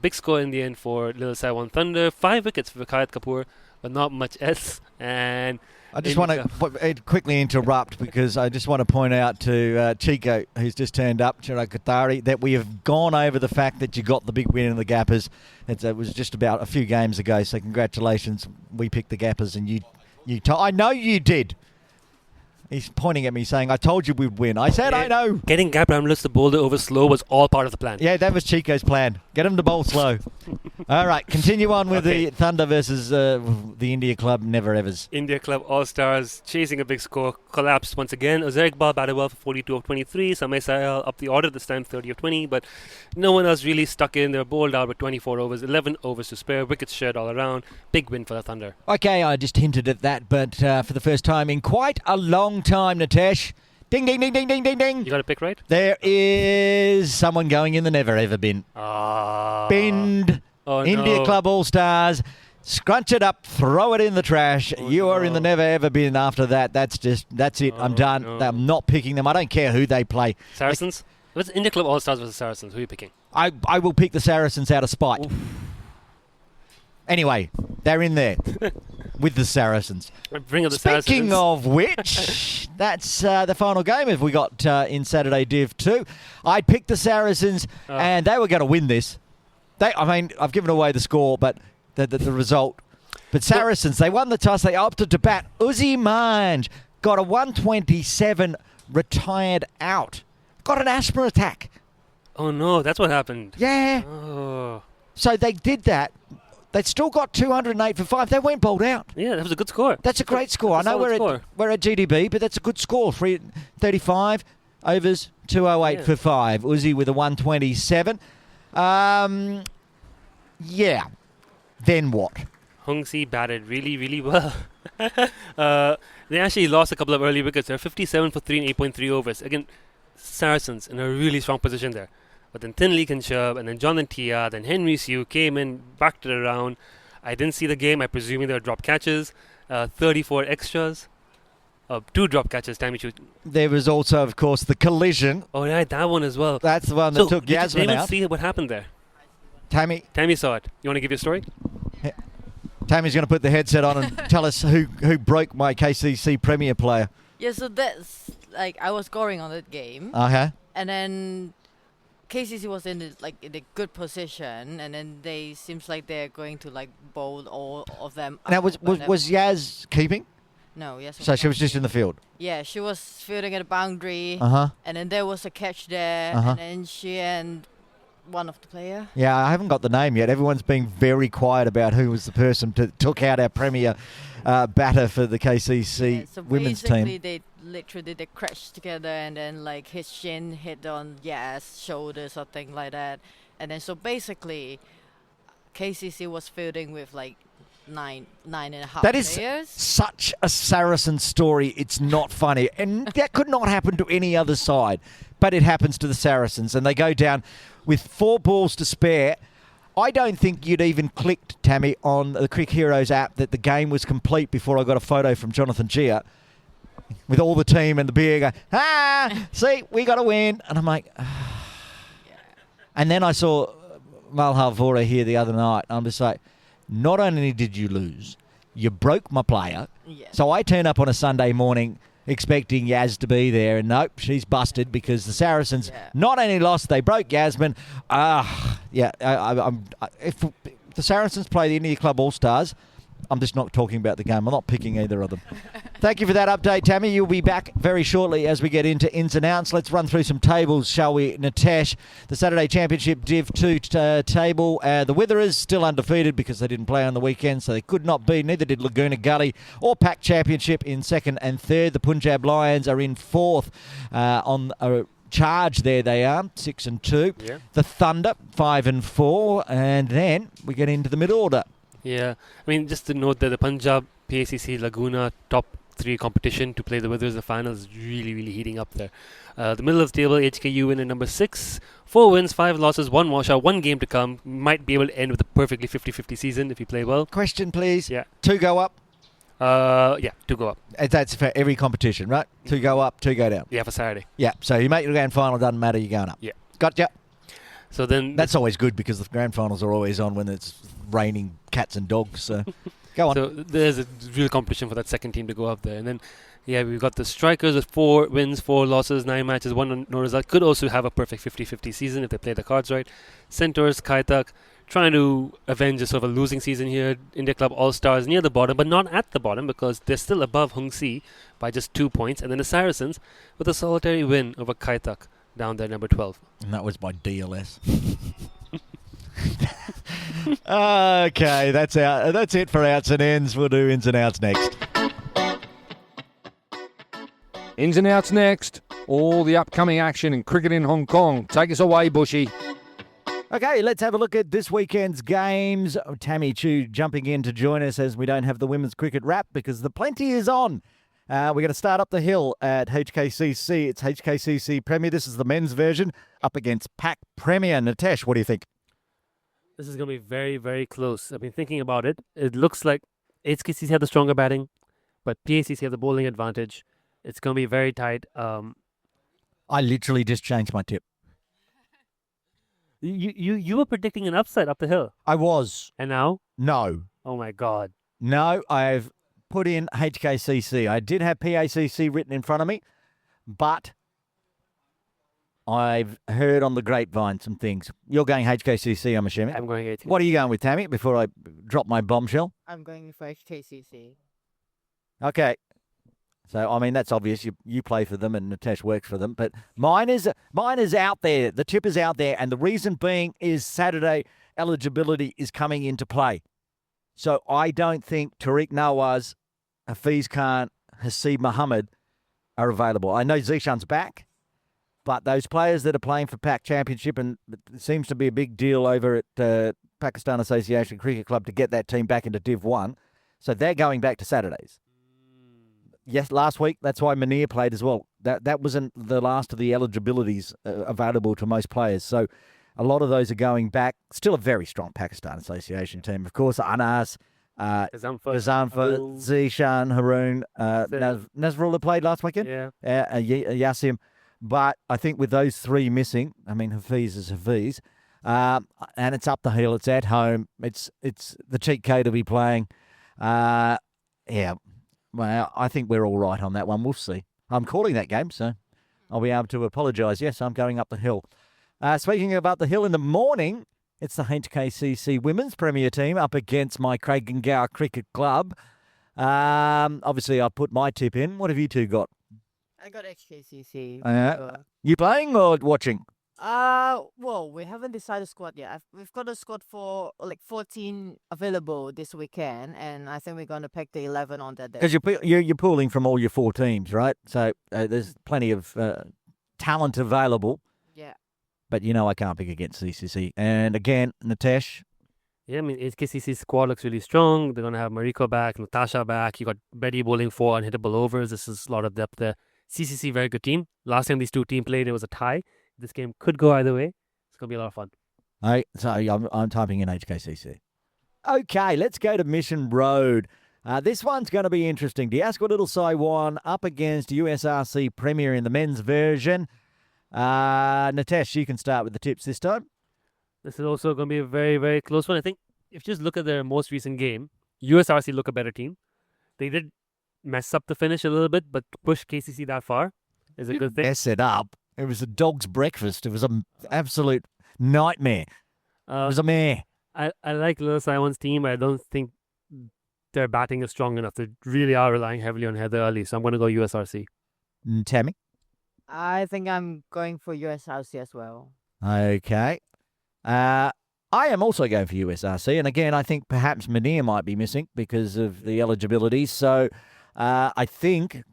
big score in the end for Little Saiwan Thunder. 5 wickets for Vikayat Kapoor, but not much else. And... I just want to quickly interrupt because I just want to point out to Chico, who's just turned up, Chirag Katari, that we have gone over the fact that you got the big win in the Gappers. It was just about a few games ago, so congratulations. We picked the Gappers and you I know you did. He's pointing at me saying, I told you we'd win. I said, I know. Getting Gap Ramless to bowl over slow was all part of the plan. Yeah, that was Chico's plan. Get him to bowl slow. All right, continue on with the Thunder versus the India Club Never-Evers. India Club All-Stars chasing a big score, collapsed once again. Uzair Iqbal batted well for 42 of 23. Samay Sayal up the order this time, 30 of 20. But no one else really stuck in. They were bowled out with 24 overs, 11 overs to spare. Wickets shared all around. Big win for the Thunder. Okay, I just hinted at that, but for the first time in quite a long time, Nitesh. Ding, ding, ding, ding, ding, ding, ding. You got a pick right? There is someone going in the never-ever bin. Binned. India Club All-Stars. Scrunch it up, throw it in the trash. You are in the never-ever bin after that. That's it. I'm done. No. I'm not picking them. I don't care who they play. Saracens? What's India Club All-Stars versus Saracens? Who are you picking? I will pick the Saracens out of spite. Oof. Anyway, they're in there with the Saracens. Bring up the Speaking Saracens. of which, that's the final game if we got in Saturday Div 2. I picked the Saracens and they were going to win this. I've given away the score, but the result. But Saracens, they won the toss. They opted to bat. Uzi Manj got a 127, retired out. Got an asthma attack. Oh, no, that's what happened. Yeah. Oh. So they did that. They'd still got 208 for 5. They went bowled out. Yeah, that was a good score. That's a great score. I know we're at GDB, but that's a good score. 35 overs, 208 for 5. Uzi with a 127. Yeah. Then what? Hung Si batted really, really well. They actually lost a couple of early wickets. They're 57 for 3 and 8.3 overs. Again, Saracens in a really strong position there. But then Tin Lee Kinshub, and then Jonathan Tia, then Henry Siu came in, backed it around. I didn't see the game. I'm presuming there were drop catches. 34 extras. 2 drop catches. There was also, of course, the collision. Oh, yeah, that one as well. That's the one that took Yasmin out. out. See what happened there? Tammy saw it. You want to give your story? Yeah. Tammy's going to put the headset on and tell us who broke my KCC Premier player. Yeah, so that's, I was scoring on that game. Uh-huh. And then KCC was in in a good position, and then they seems like they're going to bowl all of them. Now, up was whenever- was Yaz keeping? No, yes. So she was just in the field. Yeah, she was fielding at the boundary, Uh-huh. and then there was a catch there, Uh-huh. and then she and one of the player. Yeah, I haven't got the name yet. Everyone's being very quiet about who was the person that took out our premier batter for the KCC Yeah, so women's basically team. they crashed together, and then his shin hit on shoulder, something like that, and then so basically KCC was fielding with nine and a half That is players. such a Saracen story. It's not funny. And that could not happen to any other side. But it happens to the Saracens. And they go down with 4 balls to spare. I don't think you'd even clicked, Tammy, on the Crick Heroes app that the game was complete before I got a photo from Jonathan Gia with all the team and the beer going, see, we got to win. And I'm like, And then I saw Malhar Vora here the other night. I'm just like, not only did you lose, you broke my player. Yeah. So I turn up on a Sunday morning expecting Yaz to be there, and nope, she's busted because the Saracens not only lost, they broke Yasmin. If the Saracens play the India Club All-Stars, I'm just not talking about the game. I'm not picking either of them. Thank you for that update, Tammy. You'll be back very shortly as we get into ins and outs. Let's run through some tables, shall we, Nitesh? The Saturday Championship Div 2 table. The Witherers still undefeated because they didn't play on the weekend, so they could not be. Neither did Laguna Gully or Pack Championship in 2nd and 3rd. The Punjab Lions are in 4th on a charge there they are, 6 and 2. Yeah. The Thunder, 5 and 4. And then we get into the mid-order. Yeah, I mean, just to note that the Punjab, PACC, Laguna top 3 competition to play the Withers in the final is really, really heating up there. The middle of the table, HKU in at number 6. 4 wins, 5 losses, 1 washout, 1 game to come. Might be able to end with a perfectly 50-50 season if you play well. Question, please. Yeah. 2 go up. 2 go up. That's for every competition, right? 2 go up, 2 go down. Yeah, for Saturday. Yeah, so you make the grand final, doesn't matter, you're going up. Yeah. Gotcha. So then... That's always good because the grand finals are always on when it's raining cats and dogs, so go on. So there's a real competition for that second team to go up there. And then, we've got the Strikers with 4 wins, 4 losses, 9 matches, 1 no result. Could also have a perfect 50-50 season if they play the cards right. Centaurs, Kaitak, trying to avenge a sort of a losing season here. India Club All-Stars near the bottom, but not at the bottom because they're still above Hung Si by just 2 points. And then the Saracens with a solitary win over Kaitak down there, number 12. And that was by DLS. Okay, that's it for outs and ends. We'll do ins and outs next. Ins and outs next. All the upcoming action in cricket in Hong Kong. Take us away, Buschy. Okay, let's have a look at this weekend's games. Tammy Chu jumping in to join us as we don't have the women's cricket wrap because the plenty is on. We're going to start up the hill at HKCC. It's HKCC Premier. This is the men's version up against Pack Premier. Nitesh, what do you think? This is going to be very, very close. I've been thinking about it. It looks like HKCC have the stronger batting, but PACC have the bowling advantage. It's going to be very tight. I literally just changed my tip. You were predicting an upset up the hill. I was. And now? No. Oh, my God. No, I've put in HKCC. I did have PACC written in front of me, but I've heard on the grapevine some things. You're going HKCC, I'm assuming. I'm going 18. What are you going with, Tammy, before I drop my bombshell? I'm going for HKCC. Okay. So, I mean, that's obvious. You play for them and Nitesh works for them. But mine is out there. The tip is out there. And the reason being is Saturday eligibility is coming into play. So I don't think Tariq Nawaz, Hafiz Khan, Hasib Mohammed are available. I know Zishan's back, but those players that are playing for Pac Championship, and it seems to be a big deal over at Pakistan Association Cricket Club to get that team back into Div 1. So they're going back to Saturdays. Yes, last week, that's why Munir played as well. That wasn't the last of the eligibilities available to most players. So a lot of those are going back. Still a very strong Pakistan Association team. Of course, Anas, Gazanfar, Zishan, Haroon, Nazrullah played last weekend. Yeah. Yasim. But I think with those 3 missing, I mean, Hafiz is Hafiz. And it's up the hill. It's at home. It's the cheat code to be playing. Yeah. Well, I think we're all right on that one. We'll see. I'm calling that game, so I'll be able to apologise. Yes, I'm going up the hill. Speaking of up the hill in the morning, it's the HKCC Women's Premier Team up against my Craigengower Cricket Club. Obviously, I put my tip in. What have you two got? I got HKCC. You playing or watching? Well, we haven't decided squad yet. We've got a squad for like 14 available this weekend, and I think we're going to pick the 11 on that day. Because you're pooling from all your 4 teams, right? So there's plenty of talent available. Yeah. But I can't pick against CCC. And again, Nitesh. Yeah, I mean, HKCC's squad looks really strong. They're going to have Mariko back, Natasha back. You got Betty bowling 4 unhittable overs. This is a lot of depth there. CCC, very good team. Last time these two teams played, it was a tie. This game could go either way. It's going to be a lot of fun. So I'm typing in HKCC. Okay, let's go to Mission Road. This one's going to be interesting. Diasco Little Saiwan up against USRC Premier in the men's version. Nitesh, you can start with the tips this time. This is also going to be a very, very close one. I think if you just look at their most recent game, USRC look a better team. They did mess up the finish a little bit, but to push KCC that far is a good thing. Mess it up. It was a dog's breakfast. It was an absolute nightmare. It was a mare. I like Little Saiwan's team, but I don't think their batting is strong enough. They really are relying heavily on Heather early, so I'm going to go USRC. Tammy? I think I'm going for USRC as well. Okay. I am also going for USRC, and again, I think perhaps Munir might be missing because of the eligibility. So I think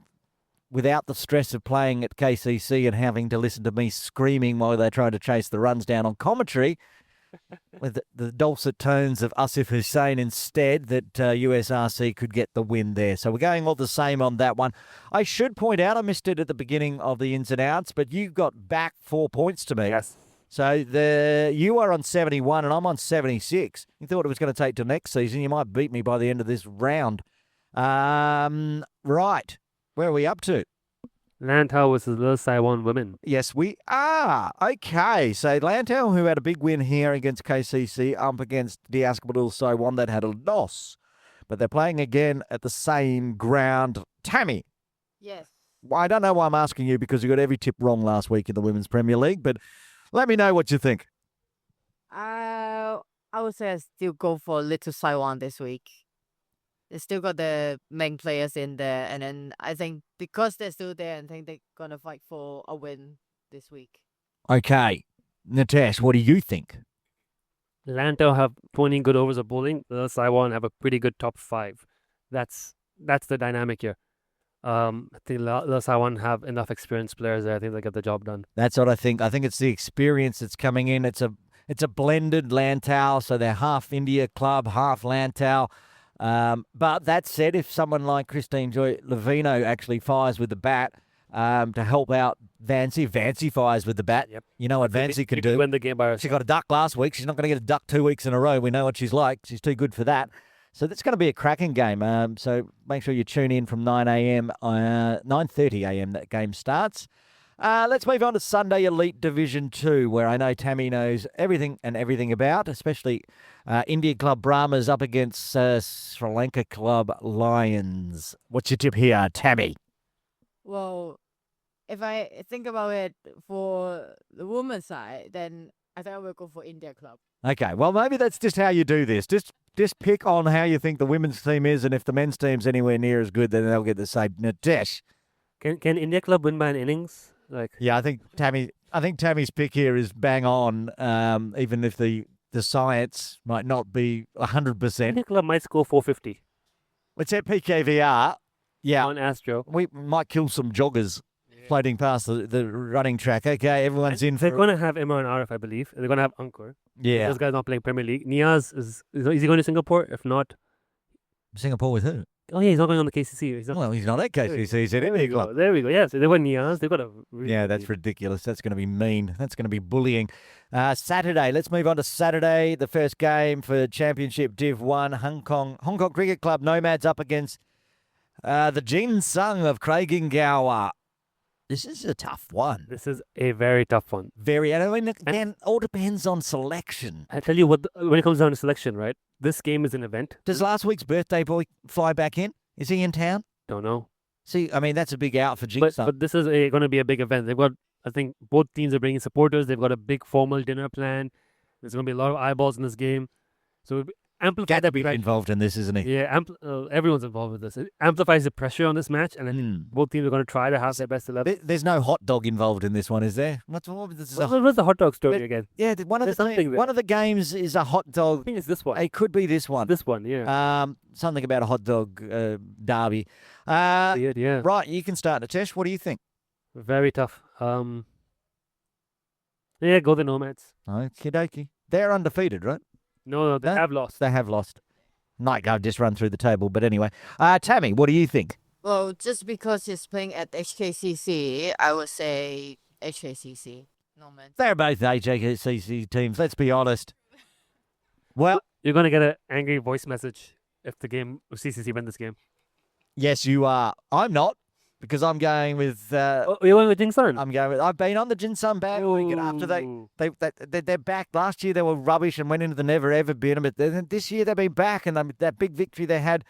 without the stress of playing at KCC and having to listen to me screaming while they're trying to chase the runs down on commentary, with the dulcet tones of Asif Hussain instead, that USRC could get the win there. So we're going all the same on that one. I should point out, I missed it at the beginning of the ins and outs, but you got back 4 points to me. Yes. So you are on 71 and I'm on 76. You thought it was going to take till next season. You might beat me by the end of this round. Right. Where are we up to? Lantau versus Little Saiwan women. Yes, we are. Okay. So Lantau, who had a big win here against KCC, up against Diasco Little Saiwan that had a loss. But they're playing again at the same ground. Tammy. Yes. Well, I don't know why I'm asking you because you got every tip wrong last week in the Women's Premier League, but let me know what you think. I would say I still go for Little Saiwan this week. They still got the main players in there, and then I think because they're still there, I think they're gonna fight for a win this week. Okay. Nitesh, what do you think? Lantau have 20 good overs of bowling. Little Saiwan have a pretty good top 5. That's the dynamic here. I think Little Saiwan have enough experienced players there. I think they get the job done. That's what I think. I think it's the experience that's coming in. It's a blended Lantau, so they're half India club, half Lantau. But that said, if someone like Christine Joy Levino actually fires with the bat to help out Vancy fires with the bat. Yep. You know what Vancy can do. Win the game by herself. She got a duck last week. She's not going to get a duck 2 weeks in a row. We know what she's like. She's too good for that. So that's going to be a cracking game. So make sure you tune in from 9 a.m. 9:30 a.m. that game starts. Let's move on to Sunday Elite Division 2, where I know Tammy knows everything about, especially India Club Brahmas up against Sri Lanka Club Lions. What's your tip here, Tammy? Well, if I think about it for the women's side, then I think I will go for India Club. Okay, well, maybe that's just how you do this. Just pick on how you think the women's team is, and if the men's team's anywhere near as good, then they'll get the same. Nitesh. Can India Club win by an innings? Yeah, I think Tammy's pick here is bang on, even if the science might not be 100%. India Club might score 450. It's at PKVR. Yeah. On Astro. We might kill some joggers floating past the running track. Okay, everyone's in for They're going to have Imran Arif, I believe. They're going to have Ankur. Yeah. This guy's not playing Premier League. Niaz, is he going to Singapore? If not... Singapore with who? Oh, yeah, he's not going on the KCC. He's not at KCC. He's at India Club. There we go. Yeah, so they've got Niaz. They've got a... Yeah, that's ridiculous. That's going to be mean. That's going to be bullying. Saturday. Let's move on to Saturday. The first game for Championship Div 1. Hong Kong Cricket Club Nomads up against the Jin Sung of Craigengower. This is a tough one. This is a very tough one. Very. I mean, again, all depends on selection. I tell you what, when it comes down to selection, right? This game is an event. Does last week's birthday boy fly back in? Is he in town? Don't know. See, I mean, that's a big out for Jin Sung. But this is going to be a big event. They've got I think both teams are bringing supporters. They've got a big formal dinner plan. There's going to be a lot of eyeballs in this game. So it amplifies the Gadaby's involved in this, isn't he? Yeah, everyone's involved with this. It amplifies the pressure on this match, and I think both teams are going to try to have their best 11. There's no hot dog involved in this one, is there? What's the hot dog story again? Yeah, one of the games is a hot I dog. think it's this one. It could be this one. This one, yeah. Something about a hot dog derby. Weird, yeah. Right, you can start, Nitesh. What do you think? Very tough. Yeah, go the Nomads. Okie dokie. They're undefeated, right? No, they have lost. They have lost. Might go just run through the table, but anyway. Tammy, what do you think? Well, just because he's playing at HKCC, I would say HKCC. No man. They're both HKCC teams, let's be honest. Well, You're going to get an angry voice message if CCC win this game. yes, you are. I'm not, because I'm going with... You're going with Jingsun? I've been on the Jinsun bandwagon after they're back. Last year they were rubbish and went into the never ever bin, but this year they've been back, and that big victory they had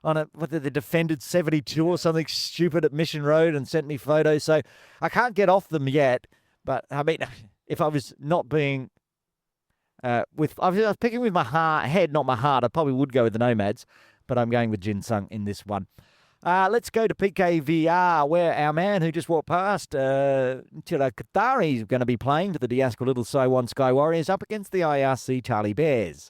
on they defended 72 or something stupid at Mission Road and sent me photos. So I can't get off them yet. But I mean, if I was not being I was picking with my head, not my heart, I probably would go with the Nomads, but I'm going with Jinsung in this one. Let's go to PKVR, where our man who just walked past, Tira Qatari, is going to be playing to the Diaspora Little Saiwan Sky Warriors up against the IRC Charlie Bears.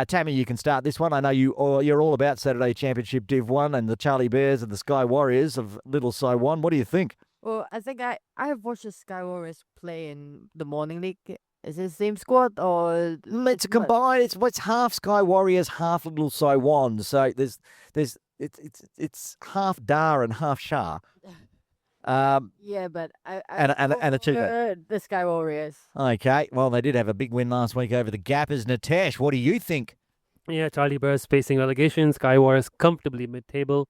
Tammy, you can start this one. I know you're all about Saturday Championship Div 1 and the Charlie Bears and the Sky Warriors of Little Saiwan. What do you think? Well, I think I have watched the Sky Warriors play in the morning league. Is it the same squad or It's a combined. It's half Sky Warriors, half Little Saiwan. So it's half Dar and half Shah. Yeah, but I and a two. the Sky Warriors. Okay, well they did have a big win last week over the Gappers. Nitesh, what do you think? Yeah, Charlie Bears facing relegation. Sky Warriors comfortably mid-table.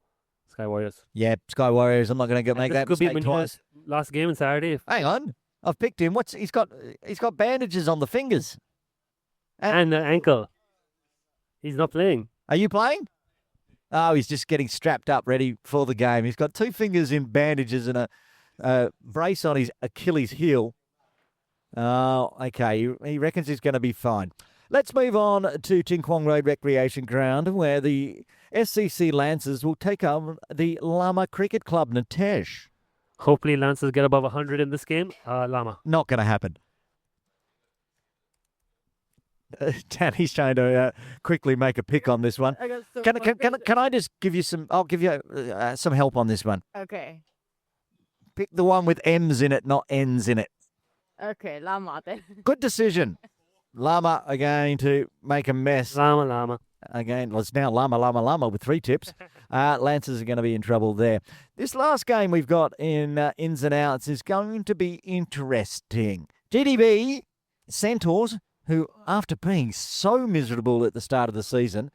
Sky Warriors. Yeah, Sky Warriors. I'm not going to make that could be mistake twice. Last game on Saturday. Hang on, I've picked him. He's got bandages on the fingers And the ankle. He's not playing. Are you playing? Oh, he's just getting strapped up, ready for the game. He's got 2 fingers in bandages and a brace on his Achilles heel. Oh, okay. He reckons he's going to be fine. Let's move on to Ting Kwong Road Recreation Ground, where the SCC Lancers will take on the Lama Cricket Club. Nitesh. Hopefully Lancers get above 100 in this game. Lama. Not going to happen. Danny's trying to quickly make a pick on this one. Can I just give you some? I'll give you some help on this one. Okay. Pick the one with M's in it, not N's in it. Okay, Lama then. Good decision. Lama are going to make a mess. Lama. Again, well, it's now Lama with 3 tips. Lancers are going to be in trouble there. This last game we've got in ins and outs is going to be interesting. GDB Centaurs, who, after being so miserable at the start of the season,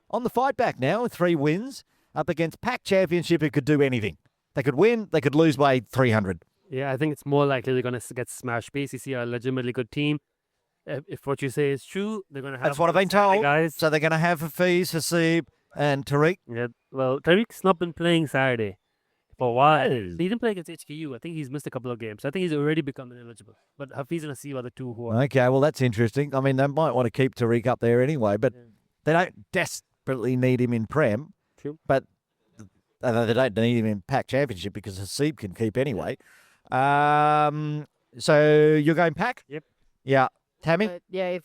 on the fight back now with 3 wins up against Pack Championship, who could do anything. They could win, they could lose by 300. Yeah, I think it's more likely they're going to get smashed. PCC are a legitimately good team. If what you say is true, they're going to have... That's what I've been told. Guys. So they're going to have Hafiz, Hasib and Tariq. Yeah, well, Tariq's not been playing Saturday for a while. He didn't play against HKU. I think he's missed a couple of games. I think he's already become ineligible. But Hafiz and Hasib are the 2 who are... Okay, well, that's interesting. I mean, they might want to keep Tariq up there anyway, but they don't desperately need him in Prem. True. But they don't need him in Pack Championship because Hasib can keep anyway. So you're going Pack? Yep. Yeah. Tammy? But yeah, if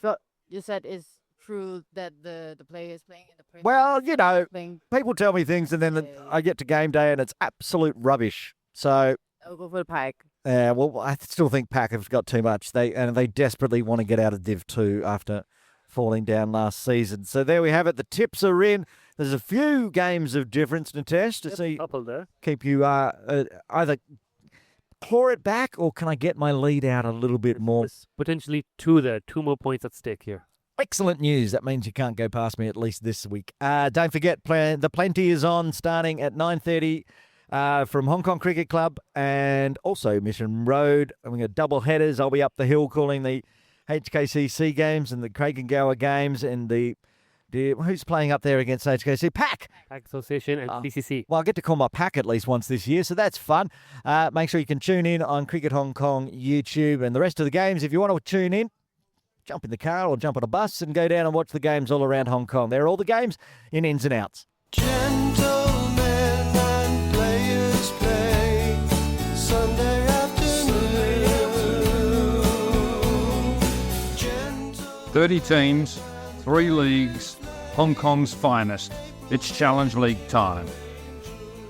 you said it's true that the player is playing in the Premier Well, you know, playing, people tell me things and then I get to game day and it's absolute rubbish. So, I'll go for the Pack. well, I still think Pack have got too much. They desperately want to get out of Div 2 after falling down last season. So there we have it. The tips are in. There's a few games of difference, Nitesh, to see Couple there. keep you either claw it back or can I get my lead out a little bit more? There's potentially 2 there. 2 more points at stake here. Excellent news. That means you can't go past me at least this week. Don't forget, the Plenty is on starting at 9:30 from Hong Kong Cricket Club and also Mission Road. And we got double headers. I'll be up the hill calling the HKCC games and the Craig and Gower games and the dear. Who's playing up there against HKC? Pack! Association and PCC. Well, I get to call my pack at least once this year, so that's fun. Make sure you can tune in on Cricket Hong Kong YouTube and the rest of the games. If you want to tune in, jump in the car or jump on a bus and go down and watch the games all around Hong Kong. They're all the games in ins and outs. Gentlemen and players play Sunday afternoon. 30 teams, 3 leagues, Hong Kong's finest. It's Challenge League time.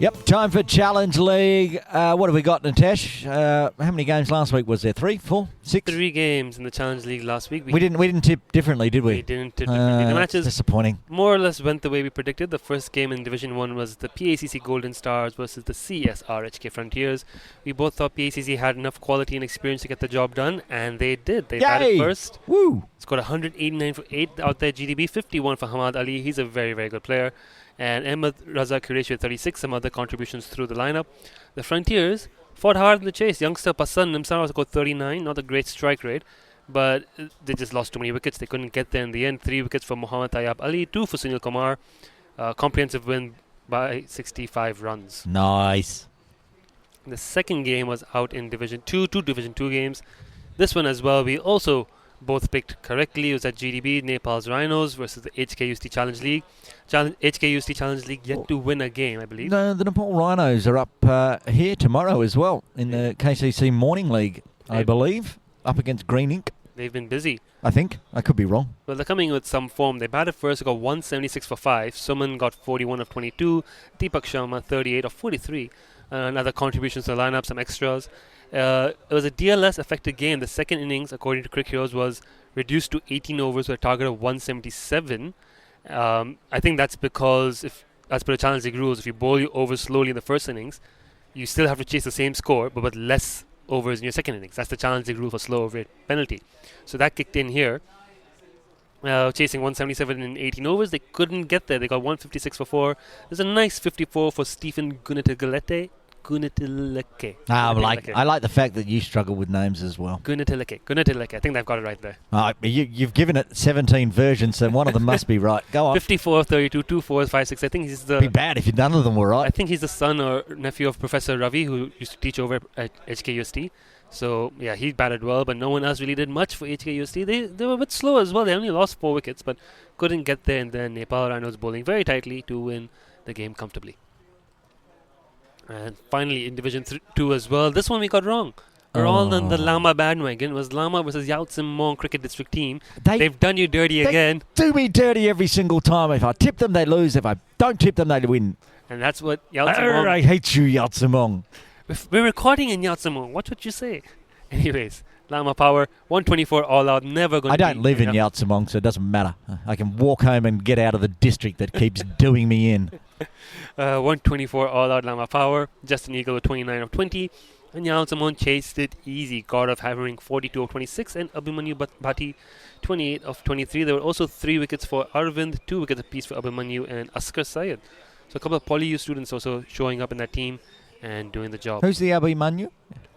Yep, time for Challenge League. What have we got, Nitesh? How many games last week was there? 3, 4, 6? 3 games in the Challenge League last week. We didn't tip differently, did we? We didn't tip differently. The matches disappointing. more or less went the way we predicted. The first game in Division 1 was the PACC Golden Stars versus the CSRHK Frontiers. We both thought PACC had enough quality and experience to get the job done, and they did. They batted first. Woo! Scored 189 for 8 out there GDB, 51 for Hamad Ali. He's a very, very good player. And Ahmed Raza Qureshi with 36, some other contributions through the lineup. The Frontiers fought hard in the chase. Youngster Passan Nimsara scored 39, not a great strike rate, but they just lost too many wickets. They couldn't get there in the end. 3 wickets for Muhammad Tayyab Ali, 2 for Sunil Kumar. Comprehensive win by 65 runs. Nice. The second game was out in Division 2, 2 Division 2 games. This one as well, we also both picked correctly. It was at GDB, Nepal's Rhinos versus the HKUST Challenge League. HKUST Challenge League yet to win a game, I believe. No, the Nepal Rhinos are up here tomorrow as well in the KCC Morning League, I believe, up against Green Ink. They've been busy. I think. I could be wrong. Well, they're coming with some form. They batted first, got 176 for 5. Suman got 41 of 22. Deepak Sharma 38 of 43. Another contributions to the lineup, some extras. It was a DLS affected game. The second innings, according to Cricket Heroes, was reduced to 18 overs with a target of 177. I think that's because, as per the Challenge League rules, if you bowl you over slowly in the first innings, you still have to chase the same score, but with less overs in your second innings. That's the Challenge League rule for slow over rate penalty. So that kicked in here. Chasing 177 in 18 overs, they couldn't get there. They got 156 for 4. There's a nice 54 for Stephen Gunateleke. I like the fact that you struggle with names as well. Gunateleke. I think they've got it right there. You've given it 17 versions, so one of them must be right. Go on. 54, 32, 2 4, 5 6. I think he's the. It'd be bad if none of them were right. I think he's the son or nephew of Professor Ravi, who used to teach over at HKUST. So yeah, he batted well, but no one else really did much for HKUST. They were a bit slow as well. They only lost 4 wickets, but couldn't get there. And then Nepal Rhinos bowling very tightly to win the game comfortably. And finally, in Division 2 as well, this one we got wrong. We're all on the Lama bandwagon. It was Lama versus Yao Tsim Mong Cricket District team. They've done you dirty again. Do me dirty every single time. If I tip them, they lose. If I don't tip them, they win. And that's what Yao Tsim Mong... I hate you, Yao Tsim Mong. We're recording in Yao Tsim Mong. What would you say? Anyways, Lama Power, 124 all out, never going to be... I don't live in Yao Tsim Mong, so it doesn't matter. I can walk home and get out of the district that keeps doing me in. 124 all out Lama Power. Justin Eagle with 29 of 20. And Yao Tsim Mong chased it easy. God of hammering 42 of 26. And Abhimanyu Bhati 28 of 23. There were also 3 wickets for Arvind, 2 wickets apiece for Abhimanyu and Askar Syed. So a couple of PolyU students also showing up in that team and doing the job. Who's the Abhimanyu?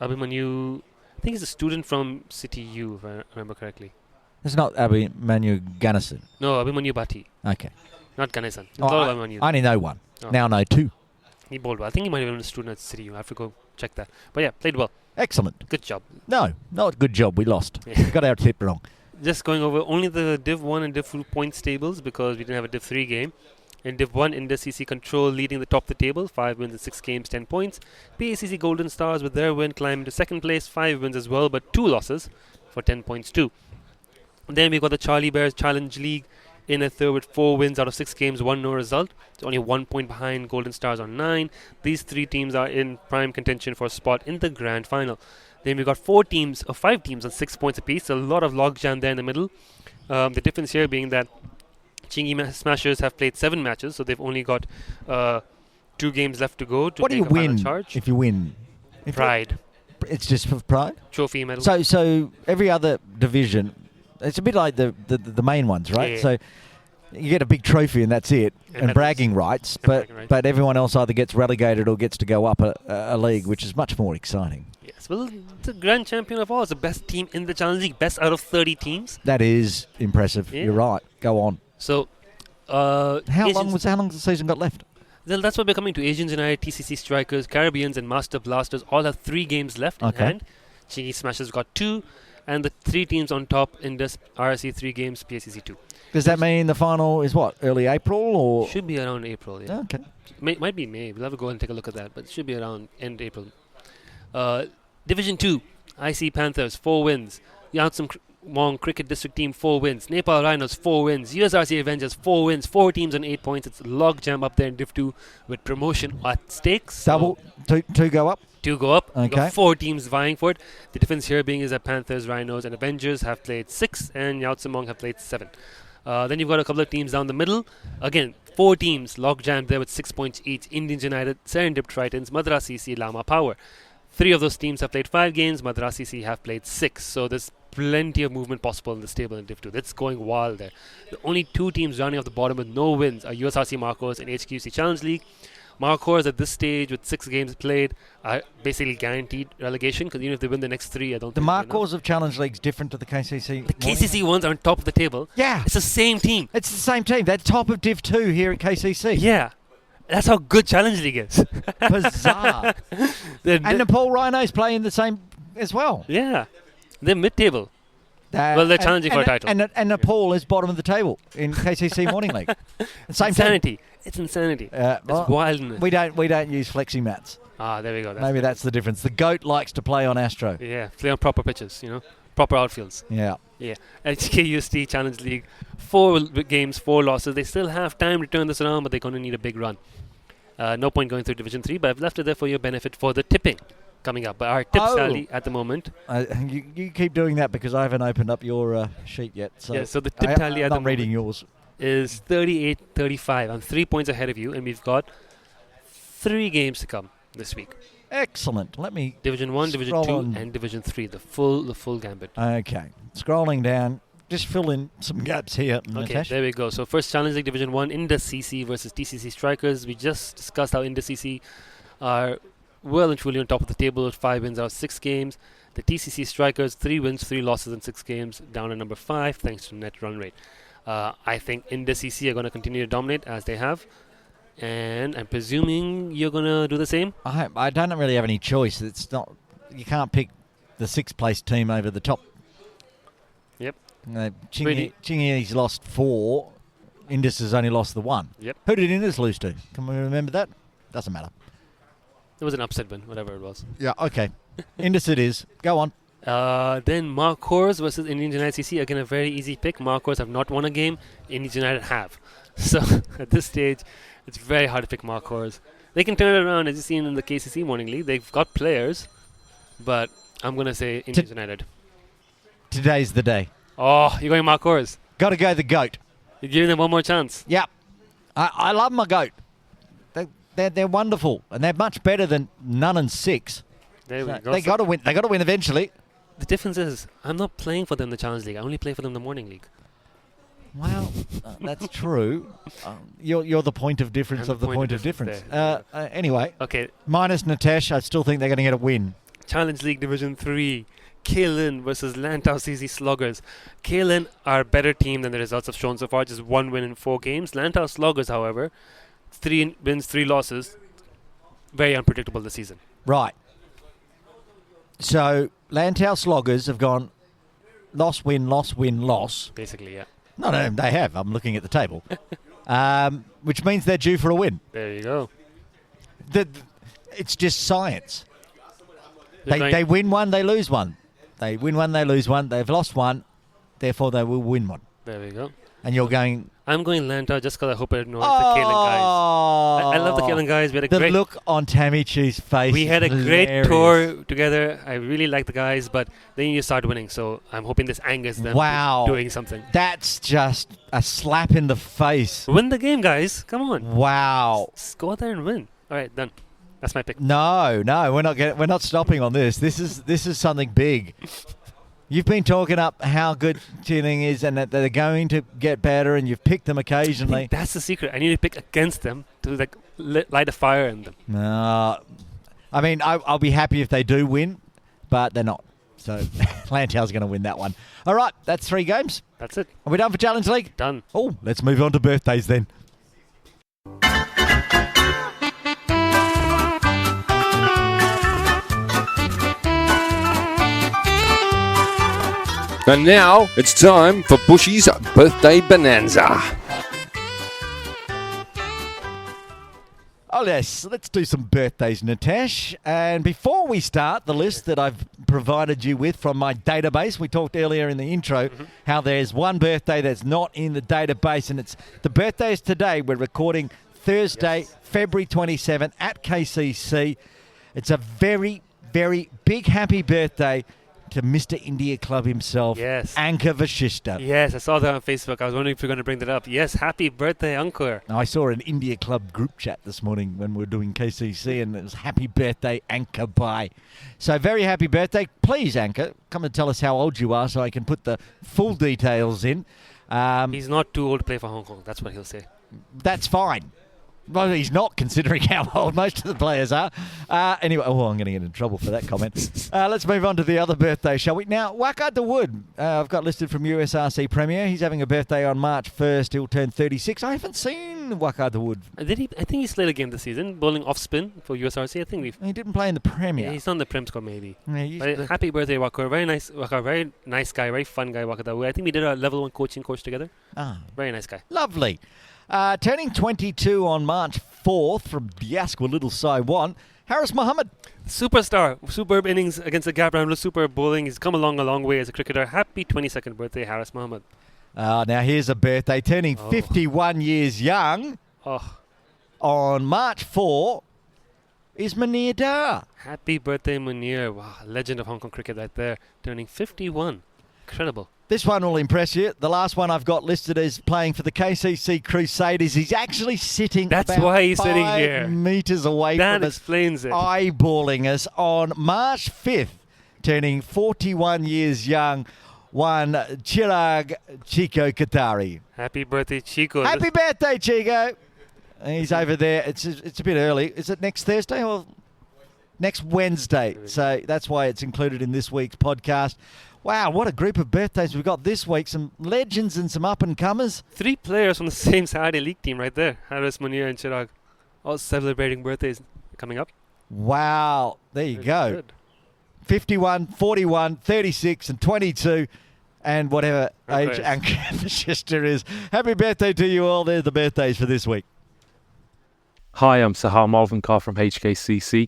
Abhimanyu, I think he's a student from City U, if I remember correctly. It's not Abhimanyu Ganesan. No, Abhimanyu Bhati. Okay. Not Ganesan. I only know one. Now know 2. He bowled well. I think he might have been a student at City U. I have to go check that. But yeah, played well. Excellent. Good job. No, not good job. We lost. We got our tip wrong. Just going over only the Div 1 and Div 2 points tables because we didn't have a Div 3 game. In Div 1, Indus CC Control leading the top of the table, 5 wins in 6 games, 10 points. PACC Golden Stars with their win climbed to second place, 5 wins as well, but 2 losses for 10 points too. Then we got the Charlie Bears Challenge League in a third with 4 wins out of 6 games, 1 no result. It's only 1 point behind Golden Stars on 9. These 3 teams are in prime contention for a spot in the grand final. Then we got 5 teams on 6 points apiece. A lot of logjam there in the middle. The difference here being that Chingy Smashers have played 7 matches, so they've only got 2 games left to go to what do you make a final win charge. If you win? Pride. It's just for pride? Trophy medal. So every other division, it's a bit like the main ones, right? Yeah. So you get a big trophy and that's it, and bragging rights, but everyone else either gets relegated or gets to go up a league, which is much more exciting. Yes, well, the grand champion of all is the best team in the Challenge League, best out of 30 teams. That is impressive. Yeah. You're right. Go on. So, How long's the season got left? Well, that's what we're coming to. Asians United, TCC Strikers, Caribbeans, and Master Blasters all have 3 games left in hand. Chinese Smashers got 2, and the 3 teams on top in this RSC 3 games, PSCC 2. Does that mean the final is what, early April or? Should be around April. Yeah. Okay. Might be May. We'll have to go and take a look at that, but it should be around end April. Division 2, IC Panthers 4 wins. Yangsum Mong Cricket District Team 4 wins. Nepal Rhinos 4 wins. USRC Avengers 4 wins. 4 teams on 8 points. It's a log jam up there in Div 2 with promotion at stakes. Double, two go up? 2 go up. You've Okay. got 4 teams vying for it. The difference here being is that Panthers, Rhinos, and Avengers have played 6, and Yautsamong have played 7. Then you've got a couple of teams down the middle. Again, 4 teams log jammed there with 6 points each. Indians United, Serendip Tritons, Madras CC, Lama Power. 3 of those teams have played 5 games. Madras CC have played 6. So there's plenty of movement possible in this table in Div 2. That's going wild there. The only 2 teams running off the bottom with no wins are USRC Marcos and HQC Challenge League. Marcos at this stage with 6 games played are basically guaranteed relegation because even if they win the next 3, I don't The think Marcos of Challenge League's different to the KCC. the KCC ones are on top of the table. Yeah. It's the same team. It's the same team. They're top of Div 2 here at KCC. Yeah. That's how good Challenge League is. Bizarre. And Nepal Rhinos play in the same as well. yeah. They're mid-table. Well, they're challenging for a title. And Nepal is bottom of the table in KCC Morning League. Same Insanity. It's insanity. well, it's wildness. We don't use flexi mats. There we go. Maybe that's the difference. The goat likes to play on Astro. Yeah, play on proper pitches, proper outfields. Yeah. Yeah. HKUST Challenge League, 4 games, 4 losses. They still have time to turn this around, but they're going to need a big run. No point going through Division 3, but I've left it there for your benefit for the tipping coming up. But our tip tally at the moment. You keep doing that because I haven't opened up your sheet yet. So the tip tally at the I'm not reading yours. Is 38-35. I'm 3 points ahead of you, and we've got 3 games to come this week. Excellent. Let me Division 1, Division 2, scroll on. and Division 3. The full gambit. Okay. Scrolling down. Just fill in some gaps here, Okay, Nitesh. there we go. So first Challenge League Division 1, Indus CC versus TCC Strikers. We just discussed how Indus CC are well and truly on top of the table with 5 wins out of 6 games. The TCC Strikers, 3 wins, 3 losses in 6 games, down at number 5 thanks to net run rate. I think Indus CC are going to continue to dominate as they have. And I'm presuming you're going to do the same? I don't really have any choice. It's not. You can't pick the 6th place team over the top. Yep. Chingy's lost 4. Indus has only lost the 1. Yep. Who did Indus lose to? Can we remember that? Doesn't matter. It was an upset win, whatever it was. Yeah, okay. Indus it is. Go on. Then Marcos versus Indian United CC. Again, a very easy pick. Marcos have not won a game. Indian United have. So at this stage, it's very hard to pick Marcos. They can turn it around, as you've seen in the KCC Morning League. They've got players, but I'm going to say Indian United. Today's the day. Oh, you're going Marcos. Got to go the GOAT. You're giving them one more chance. Yep. I love my GOAT. They're wonderful, and they're much better than none and 6. There we go. They got to win. They got to win eventually. The difference is, I'm not playing for them in the Challenge League. I only play for them in the Morning League. Well, that's true. You're the point of difference of the point of difference. Anyway, Okay, minus Nitesh, I still think they're going to get a win. Challenge League Division 3. Kaelin versus Lantau CC Sloggers. Kaelin are a better team than the results have shown so far. Just 1 win in 4 games. Lantau Sloggers, however, 3 wins, 3 losses. Very unpredictable this season. Right. So Lantau Sloggers have gone loss, win, loss, win, loss. Basically, yeah. No, they have. I'm looking at the table. Which means they're due for a win. There you go. It's just science. They're They win 1, they lose 1. They win 1, they lose 1. They've lost 1, therefore they will win 1. There we go. And you're going... I'm going Lantau just because I hope I annoy the Kaelin guys. I love the Kaelin guys. We had a The great look on Tammy Chu's face. We had a is great hilarious. tour together. I really like the guys, but then you start winning. So I'm hoping this angers them Wow. to doing something. That's just a slap in the face. Win the game, guys. Come on. Wow. Just go out there and win. All right, done. That's my pick. No, we're not stopping on this. This is something big. You've been talking up how good tuning is and that they're going to get better, and you've picked them I occasionally. think that's the secret. I need to pick against them to light a fire in them. No, I mean I'll be happy if they do win, but they're not. So Lantau's going to win that one. All right, that's 3 games. That's it. Are we done for Challenge League? Done. Oh, let's move on to birthdays then. And now it's time for Buschy's birthday bonanza. Oh, yes, let's do some birthdays, Nitesh. And before we start, the list that I've provided you with from my database, we talked earlier in the intro how there's one birthday that's not in the database, and it's the birthdays today. We're recording Thursday, February 27th at KCC. It's a very, very big happy birthday to Mr. India Club himself, Yes. Ankur Vashishta. Yes, I saw that on Facebook. I was wondering if you're going to bring that up. Yes, happy birthday, Ankur. Now, I saw an India Club group chat this morning when we were doing KCC, and it was happy birthday, Ankur Bhai. So very happy birthday. Please, Ankur, come and tell us how old you are so I can put the full details in. He's not too old to play for Hong Kong. That's what he'll say. That's fine. Well, he's not, considering how old most of the players are. Anyway, I'm going to get in trouble for that comment. Let's move on to the other birthday, shall we? Now, Waqar Dawood, I've got listed from USRC Premier. He's having a birthday on March 1st. He'll turn 36. I haven't seen Waqar Dawood. I think he slayed a game this season, bowling off spin for USRC. I think He didn't play in the Premier. yeah, he's on the Prem squad maybe. Yeah, But happy birthday, Waqar. Very nice, Waqar. Very nice guy. Very fun guy, Waqar Dawood. I think we did a level 1 coaching course together. Very nice guy. Lovely. Turning 22 on March 4th from Diasqua Little Saiwan, Harris Mohammed. Superstar. Superb innings against the gap rambler. Superb bowling. He's come along a long way as a cricketer. Happy 22nd birthday, Harris Mohammed. Now here's a birthday. Turning 51 years young Oh, on March 4 is Munir Dar. happy birthday, Munir. Wow, legend of Hong Kong cricket right there. Turning 51. Incredible. This one will impress you. The last one I've got listed is playing for the KCC Crusaders. He's actually sitting That's about why he's sitting 5 here. metres away That from us, explains it. eyeballing us on March 5th, turning 41 years young, one Chirag Chico Qatari. Happy birthday, Chico. Happy birthday, Chico. He's over there. It's a bit early. Is it next Thursday or next Wednesday? So that's why it's included in this week's podcast. Wow, what a group of birthdays we've got this week. Some legends and some up-and-comers. 3 players from the same Saturday League team right there. Harris, Munir and Chirag. All celebrating birthdays coming up. Wow, there you Very go. good. 51, 41, 36 and 22 and whatever age Birthdays. Ankur Vashishta is. Happy birthday to you all. There's the birthdays for this week. Hi, I'm Sahar Malvinkar from HKCC.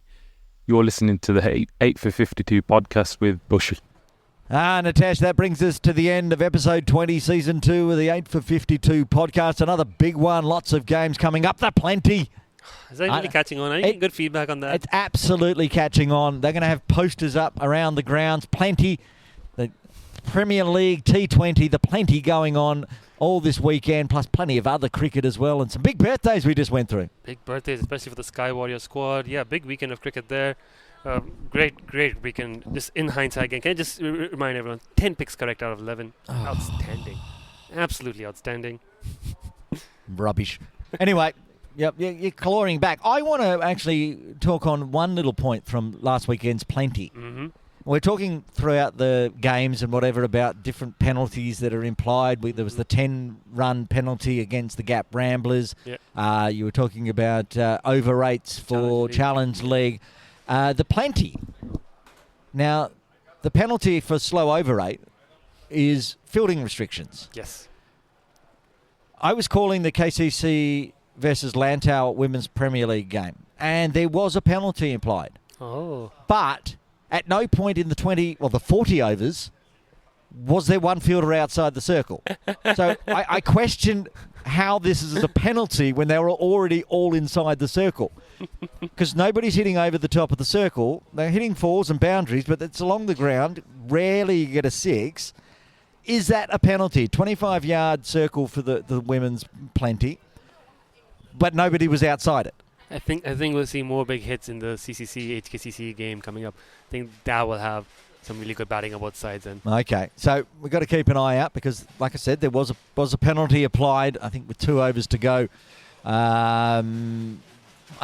You're listening to the 8 for 52 podcast with Buschy. Nitesh, that brings us to the end of episode 20, season 2 of the 8 for 52 podcast. Another big one, lots of games coming up. The Plenty. Is that really catching on? Are you getting good feedback on that? It's absolutely catching on. They're going to have posters up around the grounds. Plenty. The Premier League T20, the Plenty going on all this weekend, plus plenty of other cricket as well, and some big birthdays we just went through. Big birthdays, especially for the Sky Warrior squad. Yeah, big weekend of cricket there. Great weekend. Just in hindsight again, can I just remind everyone, 10 picks correct out of 11. Outstanding. Absolutely outstanding. Rubbish. Anyway, yep, you're clawing back. I want to actually talk on one little point from last weekend's Plenty. Mm-hmm. We're talking throughout the games and whatever about different penalties that are implied. There was the 10-run penalty against the Gap Ramblers. Yeah. You were talking about over rates for Challenge League. The Plenty. Now, the penalty for slow over rate is fielding restrictions. Yes. I was calling the KCC versus Lantau Women's Premier League game, and there was a penalty implied. Oh. But at no point in the 40 overs was there one fielder outside the circle. So I question how this is a penalty when they were already all inside the circle. Because nobody's hitting over the top of the circle. They're hitting fours and boundaries, but it's along the ground. Rarely you get a 6. Is that a penalty? 25-yard circle for the women's Plenty, but nobody was outside it. I think we'll see more big hits in the CCC HKCC game coming up. I think that will have some really good batting on both sides. And Okay, so we've got to keep an eye out because, like I said, there was a penalty applied, I think, with 2 overs to go. I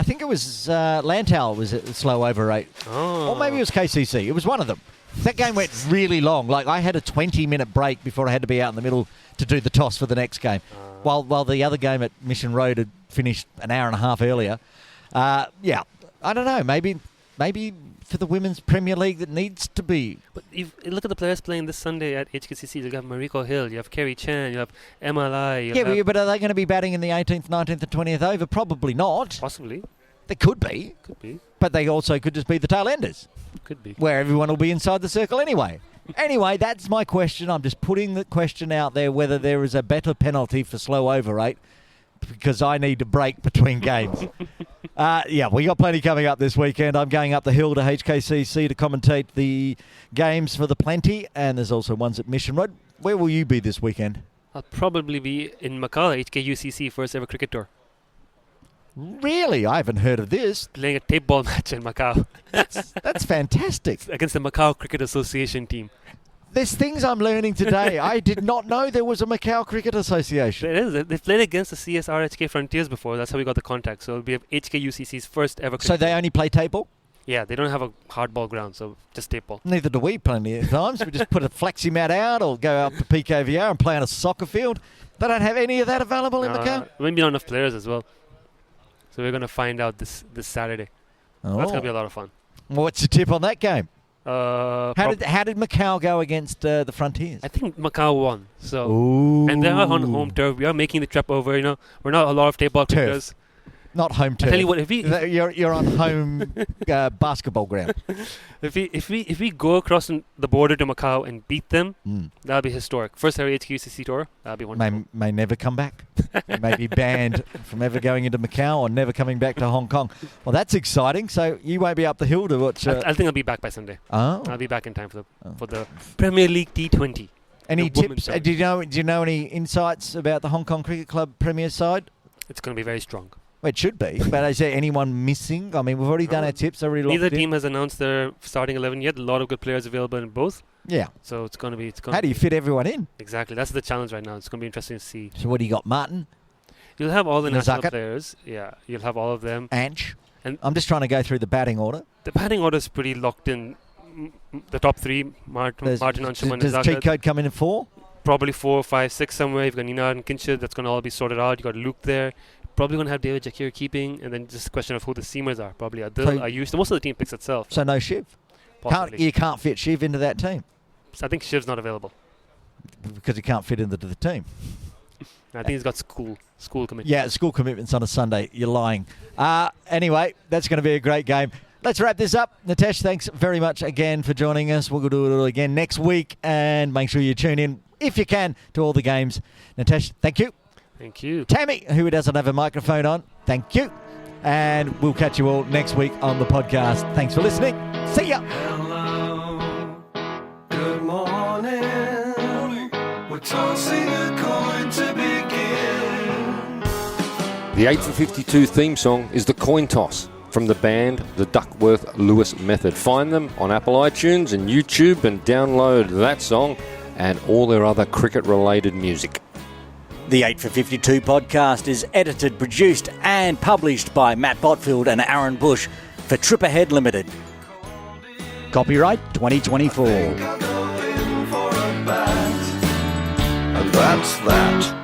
think it was Lantau was at a slow over rate. oh, Or maybe it was KCC. It was one of them. That game went really long. Like, I had a 20-minute break before I had to be out in the middle to do the toss for the next game. While the other game at Mission Road had finished an hour and a half earlier. Yeah, I don't know. Maybe for the Women's Premier League that needs to be. But look at the players playing this Sunday at HKCC. You have Mariko Hill, you have Kerry Chan, you have MLI. But are they going to be batting in the 18th, 19th and 20th over? Probably not. Possibly. They could be. Could be. But they also could just be the tail enders. Could be. Where everyone will be inside the circle anyway. Anyway, that's my question. I'm just putting the question out there whether there is a better penalty for slow over rate, because I need to break between games. Yeah, we got plenty coming up this weekend. I'm going up the hill to HKCC to commentate the games for the Plenty, and there's also ones at Mission Road. Where will you be this weekend? I'll probably be in Macau, HKUCC, first ever cricket tour. Really? I haven't heard of this. Playing a tape ball match in Macau. That's fantastic. Against the Macau Cricket Association team. There's things I'm learning today. I did not know there was a Macau Cricket Association. There is. They've played against the CSRHK Frontiers before. That's how we got the contact. So it'll be HKUCC's first ever cricket So they only play tape ball? Yeah, they don't have a hardball ground, so just tape ball. Neither do we plenty of times. We just put a flexi mat out or go out to PKVR and play on a soccer field. They don't have any of that available in Macau? Maybe not enough players as well. So we're going to find out this Saturday. Oh. That's going to be a lot of fun. What's your tip on that game? How How did Macau go against the Frontiers? I think Macau won. So Ooh. and they are on home turf. We are making the trip over. We're not a lot of tape ball cricketers. Not home turf. I tell you what, if you're on home basketball ground. if we go across the border to Macau and beat them, that'll be historic. First ever HQCC tour. That'll be wonderful. May never come back. May be banned from ever going into Macau or never coming back to Hong Kong. Well, that's exciting. So you won't be up the hill to watch. I think I'll be back by Sunday. Oh. I'll be back in time for the Premier League T20. Any the tips? Do you know any insights about the Hong Kong Cricket Club Premier side? It's going to be very strong. Well, it should be, but is there anyone missing? I mean, we've already done our tips. Neither team has announced their starting 11 yet. A lot of good players available in both. Yeah. So it's going to be. How do you fit everyone in? Exactly. That's the challenge right now. It's going to be interesting to see. So what do you got, Martin? You'll have all the national Nazaka? players. Yeah, you'll have all of them. Anch. And I'm just trying to go through the batting order. The batting order is pretty locked in. The top three: Martin Anshuman. Does cheat code come in at 4? Probably 4, 5, 6 somewhere. You've got Nina and Kinshid. That's going to all be sorted out. You got Luke there. Probably going to have David Jakir keeping, and then just a question of who the seamers are. Probably Adil, Ayush. Most of the team picks itself. So no Shiv. You can't fit Shiv into that team. So I think Shiv's not available because he can't fit into the team. I think he's got school commitments. Yeah, school commitments on a Sunday. You're lying. Anyway, that's going to be a great game. Let's wrap this up. Nitesh, thanks very much again for joining us. We'll do it again next week, and make sure you tune in, if you can, to all the games. Nitesh, thank you. Thank you. Tammy, who doesn't have a microphone on, thank you. And we'll catch you all next week on the podcast. Thanks for listening. See ya. Hello, good morning. We're tossing a coin to begin. The 8 for 52 theme song is The Coin Toss from the band The Duckworth-Lewis Method. Find them on Apple iTunes and YouTube and download that song and all their other cricket-related music. The 8 for 52 podcast is edited, produced and published by Matt Botfield and Aaron Bush for Trip Ahead Limited. Copyright 2024. I think I'll go in for a bat, and that's that.